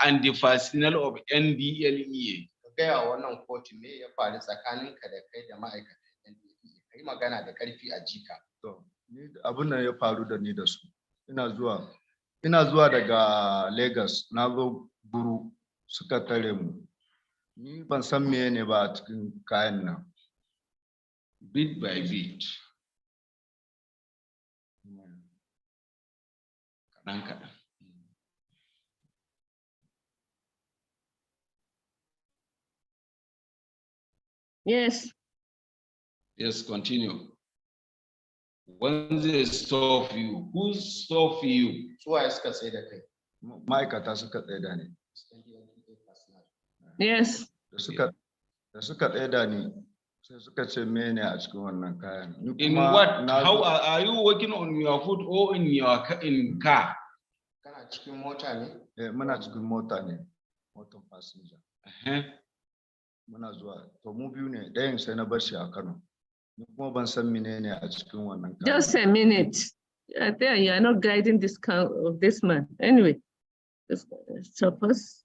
and the personnel of NDLEA. Gaya wannan kotu me ya faru tsakaninka da kai da ma'aikatan NDLEA. Kai magana da ƙarfi a jika. To, ni abin nan ya faru da ni da su. Ina zuwa daga Lagos, na zo Buru suka tare mu. Ni ban san meye ne ba a cikin kayan nan. Bit by bit. Kaɗan kaɗan. Yes. Yes, continue. When they stop you, who stop you? Su waye suka tsaye da kai? Ma'aikata suka tsaye da ni. Yes. Da suka tsaye da ni, sai suka ce mene a cikin wannan kayan. In what? How are you working on your foot or in your car? Kana cikin mota ne? Muna cikin mota ne, motar passenger. Muna zuwa, to mu biyu ne, ɗayan sai na bar shi a Kano. Ni kuma ban san menene a cikin wannan kayan. Just a minute. There, you are not guiding this of this man. Anyway, just stop us.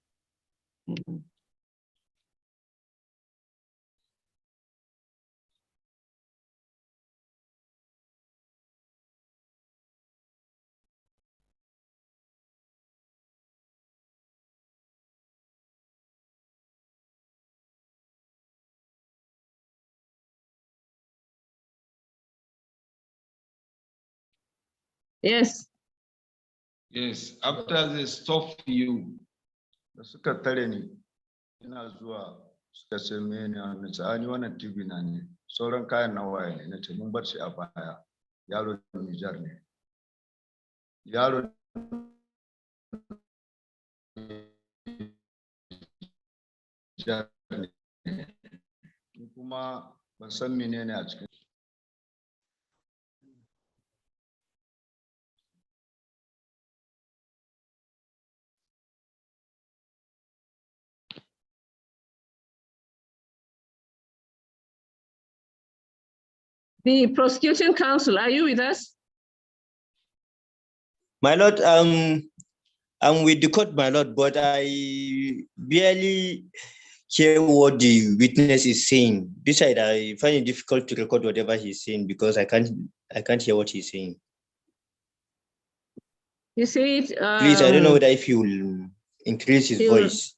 Yes. Yes, after they stop you. Da suka tare ni, ina zuwa suka ce mene na ce ani wannan TV na ne. Sauran kayan na waye ne, na ce mun bar shi a baya. Yaro Nijar ne. Yaro Nijar ne. Ni kuma ban san menene a cikin. The prosecuting counsel, are you with us? My lord, I'm with the court, my lord, but I barely hear what the witness is saying. Besides, I find it difficult to record whatever he's saying because I can't hear what he's saying. You see it. Please, I don't know whether if you will increase his voice.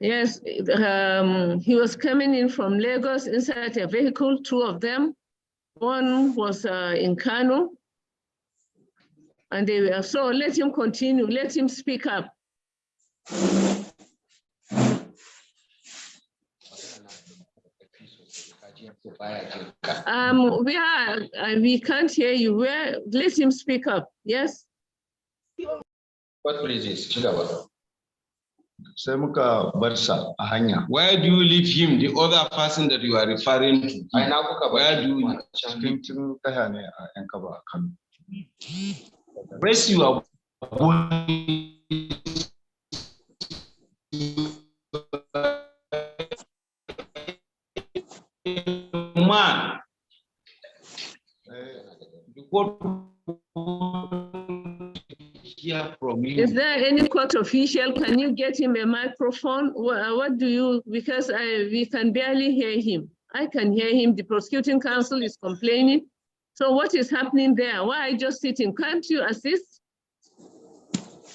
Yes, he was coming in from Lagos inside a vehicle, two of them. One was in Kano. And they were, so let him continue, let him speak up. We can't hear you. Let him speak up, yes? What bridges? Sai muka bar sa a hanya. Where do you leave him, the other person that you are referring to? Where do you cikin kaya ne a yan kaba a Kano. Raise your man. From you. Is there any court official? Can you get him a microphone? What do you, because we can barely hear him. I can hear him. The prosecuting counsel is complaining. So what is happening there? Why are you just sitting? Can't you assist?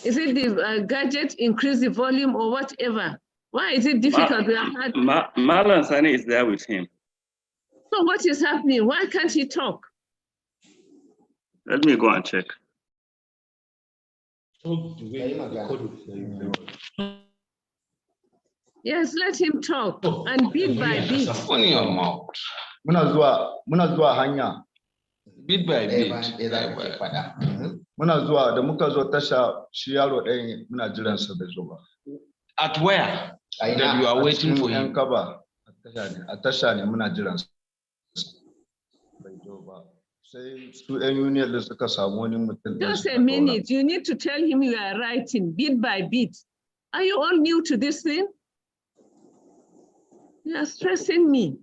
Is it the gadget, increase the volume or whatever? Why is it difficult? Marlon Sani is there with him. So what is happening? Why can't he talk? Let me go and check. Yes, let him talk and bit by bit. Open your mouth. Muna zuwa hanya. Bit by bit. Muna zuwa da muka zo tasha shi yaro ɗayan muna jiran sa bai zo ba. At where? that you are waiting for him. A tasha ne muna jiran sa. Bai zo ba. Sai su 'yan union da suka samu wani mutum. Just a minute, you need to tell him you are writing bit by bit. Are you all new to this thing? You are stressing me.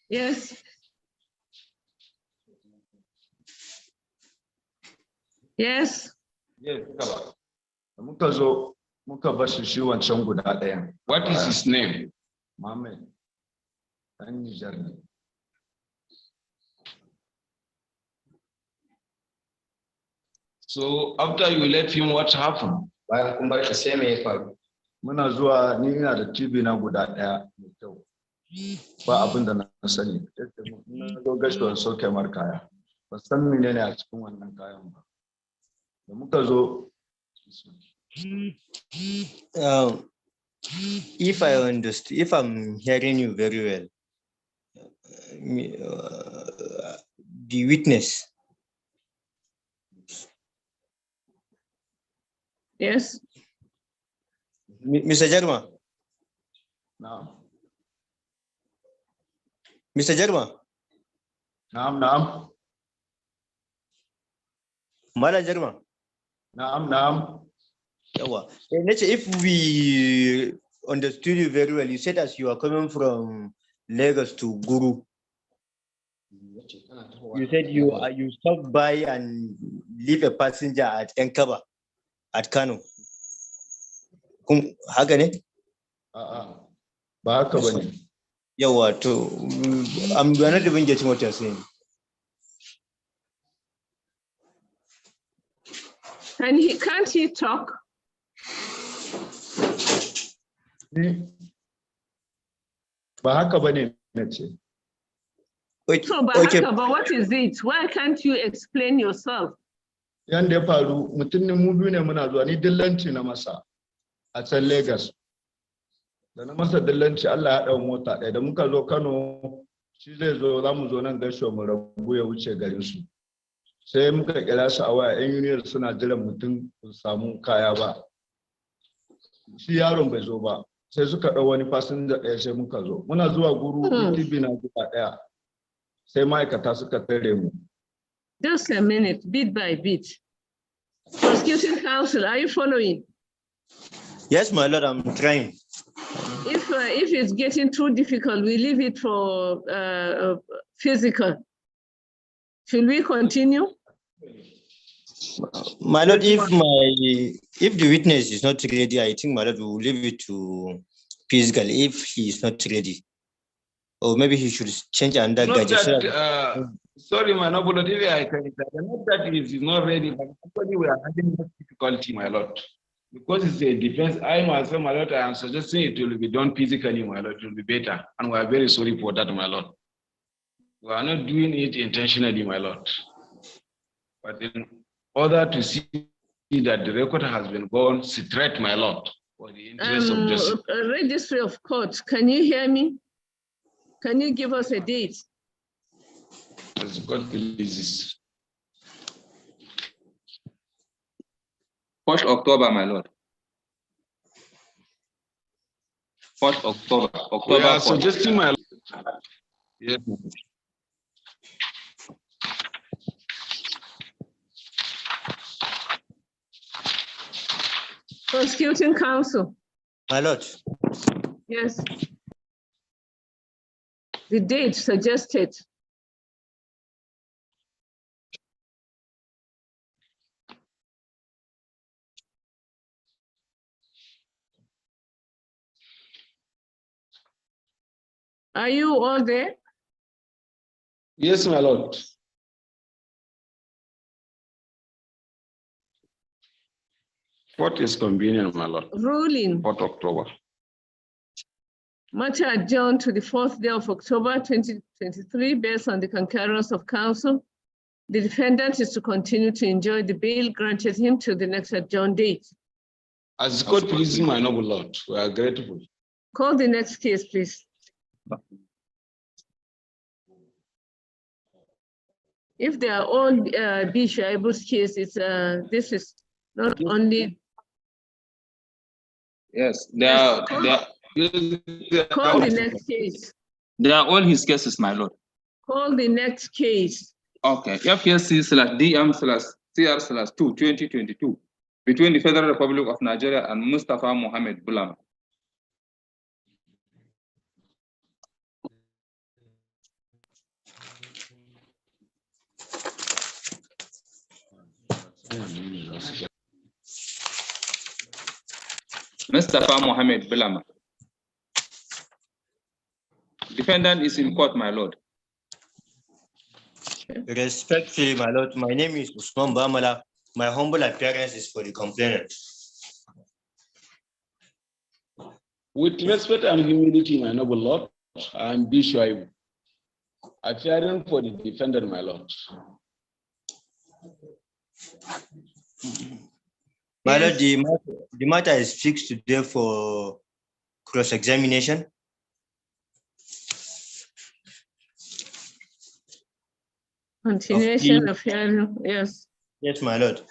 Yes. Yes. Yes, muka zo muka bar shi wancan guda ɗayan. What is his name? Mohammed. Ɗan Nijar ne. So after you let him, what happened? Bayan kun bar shi sai me ya faru? Muna zuwa ni ina da TV na guda ɗaya mai kyau. Ba abin da na sani. Na zo gashuwar soke mar kaya. Ba san menene a cikin wannan kayan ba. Da muka zo if I understand, if I'm hearing you very well, the witness. Yes. Mr. Jarma. No. Mr. Jarma. Naam. Mala Jarma. Naam. If we understood you very well, you said as you are coming from Lagos to Guru. You said you stopped by and leave a passenger at Enkaba at Kano. Haka ne? Ba haka bane. Yawa to we are not even getting what you're saying. And can't he talk? Ba haka bane nace. So but what is it? Why can't you explain yourself? Yanda ya faru mutum ne mu biyu ne muna zuwa ni dillanci na masa a can Lagos. Da na masa dillanci Allah ya haɗa mota ɗaya da muka zo Kano shi zai zo za mu zo nan gaishe mu rabu ya wuce garin su. Sai muka kira su a waya 'yan union suna jiran mutum su samu kaya ba. Shi yaron bai zo ba. Sai suka ɗau wani fasinja ɗaya sai muka zo. Muna zuwa Guru TV na guda ɗaya. Sai ma'aikata suka tare mu. Just a minute, bit by bit. Prosecuting counsel, are you following? Yes, my lord, I'm trying. If it's getting too difficult, we leave it for physical. Should we continue? My lord, if the witness is not ready, I think my lord will leave it to physical if he is not ready. Or maybe he should change another gadget. Sorry, my noble, if I can not that he is not ready, but actually we are having difficulty, my lord. Because it's a defense, I myself, my lord, I am suggesting it will be done physically, my lord, it will be better. And we are very sorry for that, my lord. We are not doing it intentionally, my lord. But in order to see that the record has been gone straight, my lord, for the interest of justice. Registry of Court, can you hear me? Can you give us a date? As God pleases. 1st October, my lord. 1st October. We are suggesting, my lord. Yes. Prosecuting counsel. My lord. Yes. The date suggested. Are you all there? Yes, my lord. What is convenient, my lord? Ruling. 4th October. Matter adjourned to the 4th day of October 2023 based on the concurrence of counsel. The defendant is to continue to enjoy the bail granted him to the next adjourned date. As the court pleases, my noble lord, we are grateful. Call the next case, please. If they are all B. Shaibu's cases, this is not only. Yes, Call the next case. They are all his cases, my lord. Call the next case. Okay, FHC/DM/CR/2 2022 between the Federal Republic of Nigeria and Mustafa Mohammed Bulama. Mustafa Mohammed Bulama. Defendant is in court, my lord. Respectfully, my lord, my name is Usman Bamala. My humble appearance is for the complainant. With respect and humility, my noble lord, I am B. Shaibu, appearing for the defendant, my lord. My lord, the matter is fixed today for cross-examination. Continuation of hearing, yes. Yes, my lord,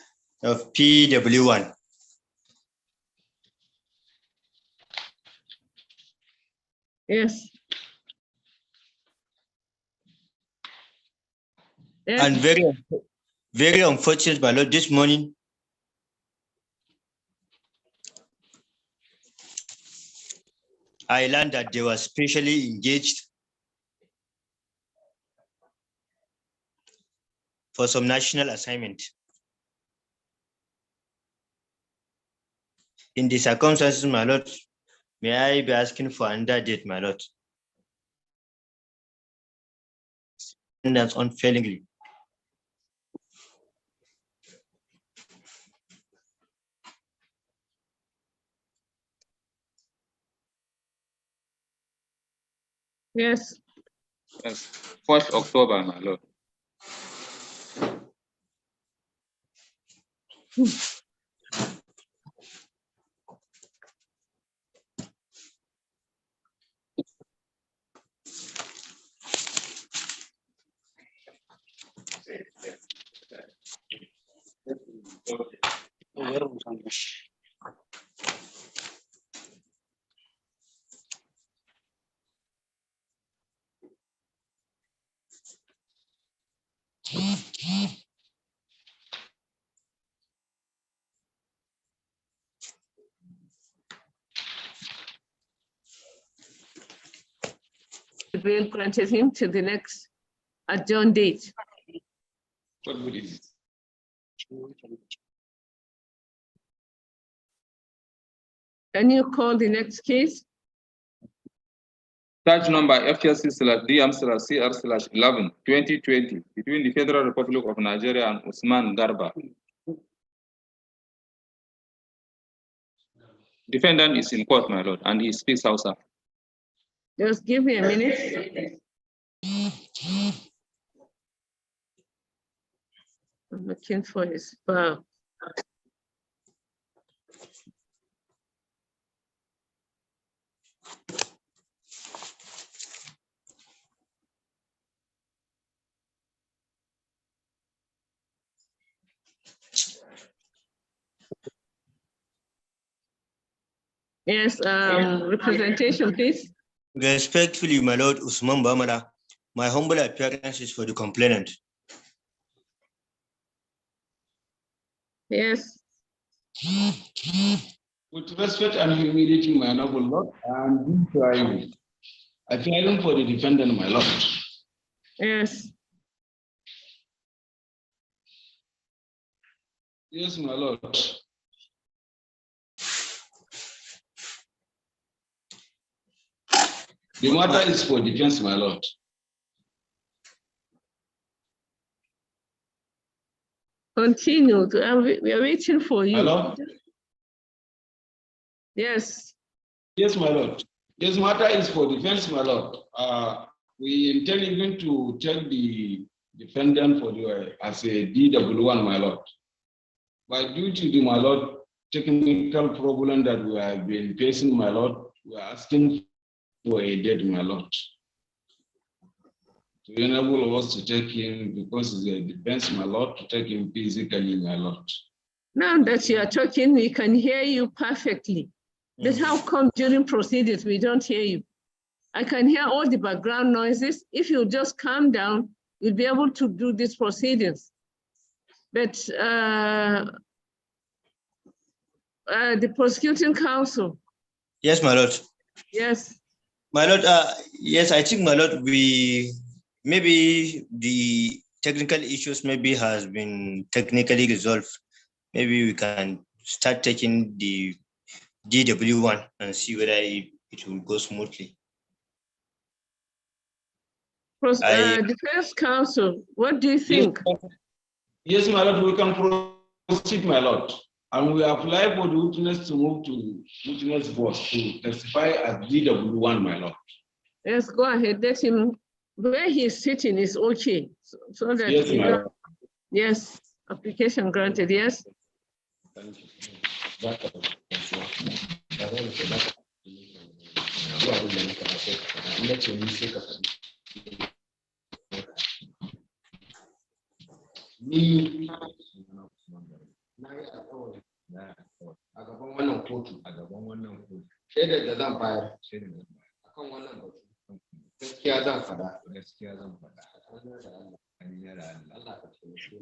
of PW1. Yes. Yes. And very unfortunate, my lord, this morning, I learned that they were specially engaged for some national assignment. In the circumstances, my lord, may I be asking for another date, my lord? And that's unfailingly. Yes. Yes, 1st October, my lord. The bail granted him to the next adjourned date. What would it? Can you call the next case? Charge number FHC/DM/CR/11 2020 between the Federal Republic of Nigeria and Usman Garba. Defendant is in court, my lord, and he speaks Hausa. Just give me a minute. I'm looking for his file. Yes, representation, please. Respectfully, my lord, Usman Bamala, my humble appearance is for the complainant. Yes. With respect and humility, my noble lord, I am B. Shaibu, appearing for the defendant, my lord. Yes. Yes, my lord. The matter is for defense, my lord. Continue. We are waiting for you. Hello? Yes. Yes, my lord. This matter is for defense, my lord. We intend even to take the defendant for the as a DW1, my lord. But due to the, my lord, technical problem that we have been facing, my lord, we are asking for a date, my lord, to enable us to take him, because it's a defense, my lord, to take him physically, my lord. Now that you are talking, we can hear you perfectly. But how come during proceedings we don't hear you? I can hear all the background noises. If you just calm down, you'll be able to do these proceedings. But the prosecuting counsel. Yes, my lord. Yes. My lord, yes, I think, my lord, maybe the technical issues maybe has been technically resolved. Maybe we can start taking the DW1 and see whether it will go smoothly. Defense counsel, what do you think? Yes, my lord, we can proceed, my lord. And we apply for the witness to move to witness box to testify as DW1, my lord. Yes, go ahead. Let him, where he's sitting is okay. So that yes, my lord. Yes, application granted, yes. Thank you. a gaban wannan kotu shaidar da zan bayar akan wannan batu gaskiya zan faɗa Allah ka taimake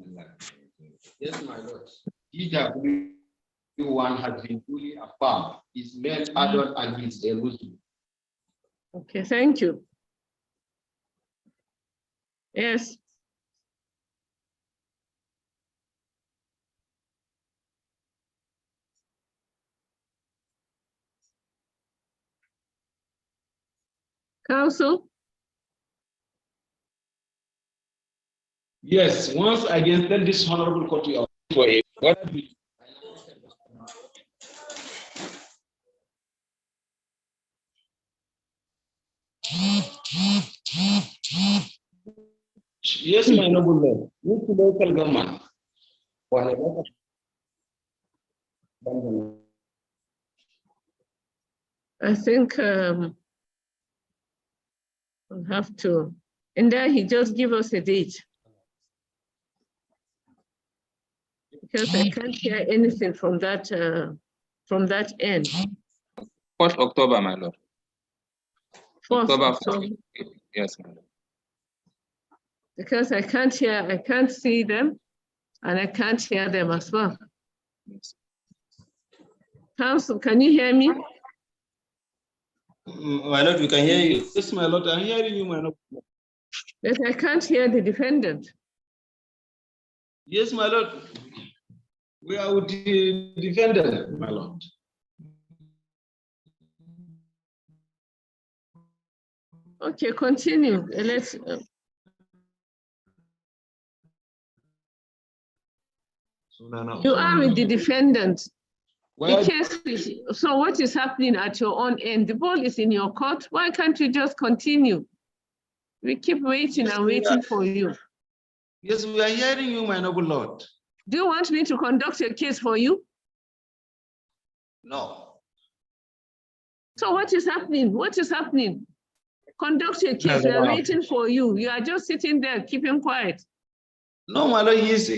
ni. Yes, my lord. DW1 has been fully affirmed. He's male, adult, and he's a Muslim. Okay, thank you. Yes. Counsel? Yes, once again, tell this honorable court for a Yes, my noble lord. Which local government? I think we'll have to, and then he just give us a date. Because I can't hear anything from that end. 4th October, my lord. 4th October. Yes, my lord. Because I can't see them, and I can't hear them as well. Yes. Counsel, can you hear me? My lord, we can hear you. Yes, my lord, I'm hearing you, my lord. But I can't hear the defendant. Yes, my lord. We are with the defendant, my lord. Okay, continue. Let's. You are with the defendant. The case is, so what is happening at your own end? The ball is in your court. Why can't you just continue? We keep waiting and waiting for you. Yes, we are hearing you, my noble lord. Do you want me to conduct a case for you? No. So what is happening? What is happening? Conduct a case. We are waiting for you. You are just sitting there, keeping quiet. No, my lord, he's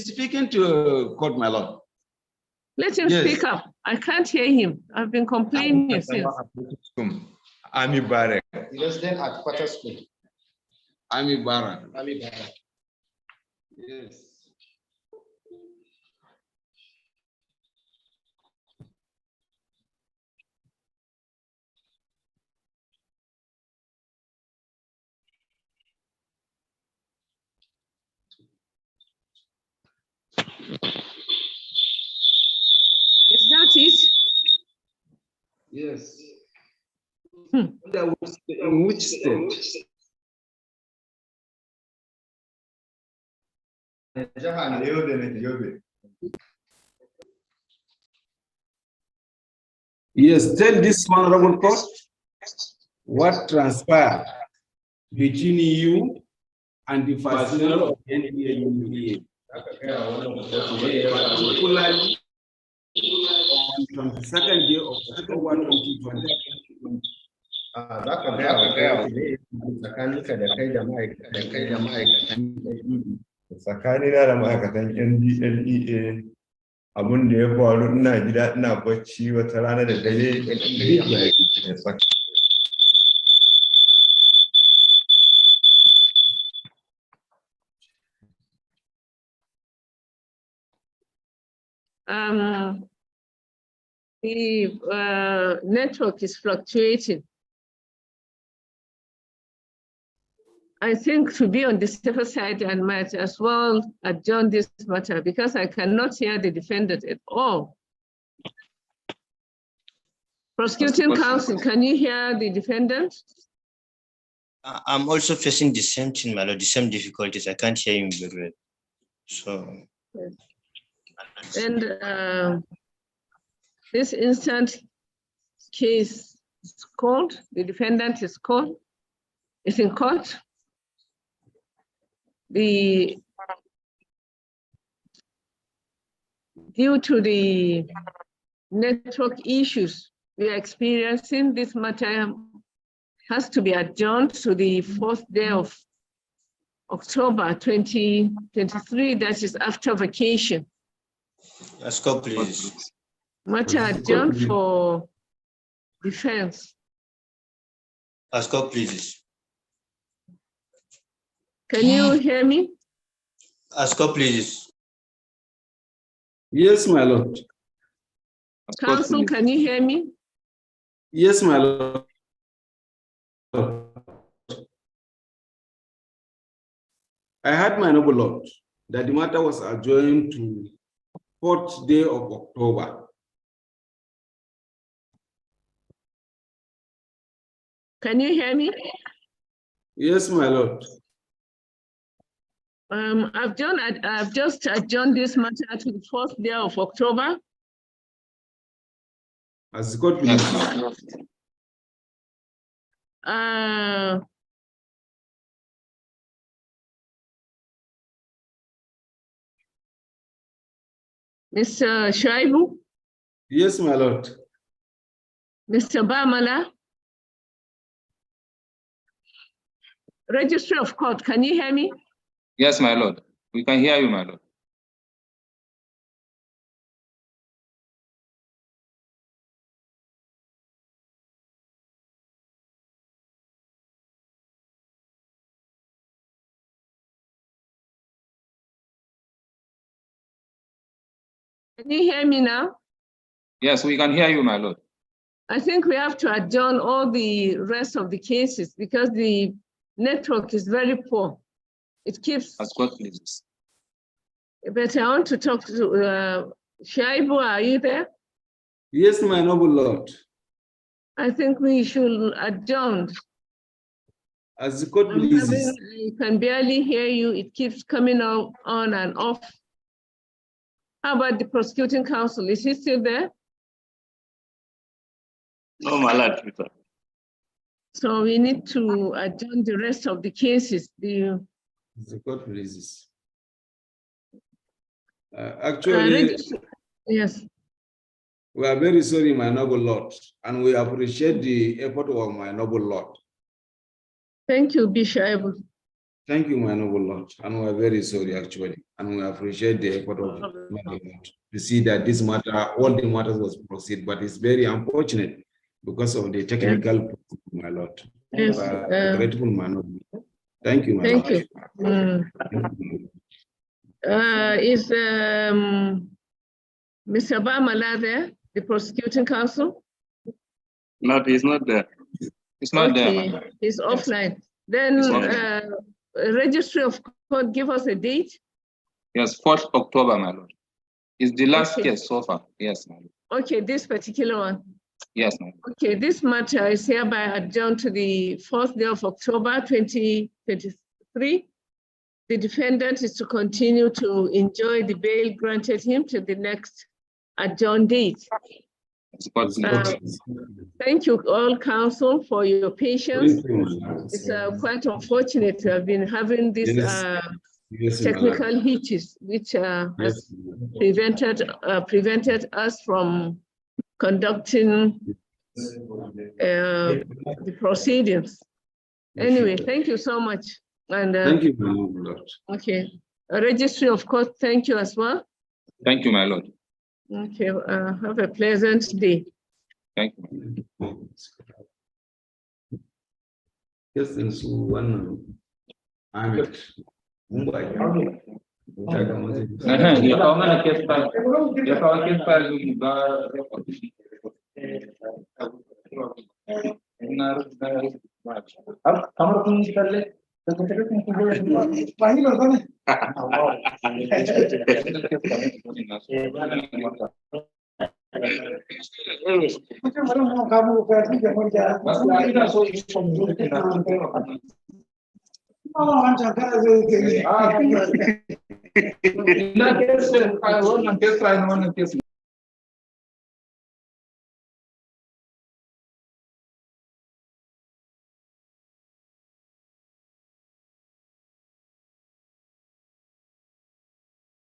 speaking to court, my lord. Let him speak up. I can't hear him. I've been complaining since. Ami Barek. Resident at Quarter School. Ami Barek. Yes. Is that it? Yes. In which state? Yes, tell this honorable court what transpired between you and the personnel of NDA, particularly on 22nd day of October 2020. Za ka gaya wa kai ne tsakaninka da kai da ma'aikatan tsakanina da ma'aikatan NDLEA abin da ya faru ina gida ina bacci wata rana da dare the network is fluctuating. I think to be on the safer side, I might as well adjourn this matter because I cannot hear the defendant at all. Prosecuting counsel, can you hear the defendant? I'm also facing the same thing, my lord, the same difficulties. I can't hear him very well. So. Yes. And this instant case is called, the defendant is called, is in court. Due to the network issues we are experiencing, this matter has to be adjourned to the 4th day of October 2023, that is after vacation. Let's go, please. Matter adjourned for defense. Let's go, please. Can you hear me? Ask up, please. Yes, my lord. Counsel, can you hear me? Yes, my lord. I heard, my noble lord, that the matter was adjourned to 4th day of October. Can you hear me? Yes, my lord. I've just adjourned this matter to the 4th day of October. As God please. Mr. Shaibu? Yes, my lord. Mr. Bamala? Registry of Court, can you hear me? Yes, my lord. We can hear you, my lord. Can you hear me now? Yes, we can hear you, my lord. I think we have to adjourn all the rest of the cases because the network is very poor. It keeps. As God pleases. But I want to talk to Shaibu. Are you there? Yes, my noble lord. I think we should adjourn. As God pleases. I can barely hear you. It keeps coming on and off. How about the prosecuting counsel? Is he still there? No, my lord. So we need to adjourn the rest of the cases. As God pleases. Actually, yes. We are very sorry, my noble lord, and we appreciate the effort of my noble lord. Thank you, Bishop. Thank you, my noble lord, and we are very sorry actually, and we appreciate the effort of my noble lord to see that this matter, all the matters was proceed, but it's very unfortunate because of the technical, yes. My lord. Yes. Grateful, my noble. Thank you, my thank lord. You. Is Mr. Bamala there, the prosecuting counsel? No, he's not there. It's not okay. there. He's offline. Then registry of court, give us a date. Yes, 4th October, my lord. It's the last case so far. Yes, my lord. Okay, this particular one. Yes, my lord. Okay, this matter is hereby adjourned to the 4th day of October 2023. The defendant is to continue to enjoy the bail granted him to the next adjourned date. Thank you all council for your patience. It's quite unfortunate to have been having this technical hitches, which has prevented us from conducting the proceedings. Anyway, thank you so much. And thank you, my Lord. Okay, a registry of court, thank you as well. Thank you, my Lord. Okay, have a pleasant day. Thank you. Yes, and so one Ahmed. Ya kawo mana case file. Ya kawo case file ba. Kamar kun yi kalle. Na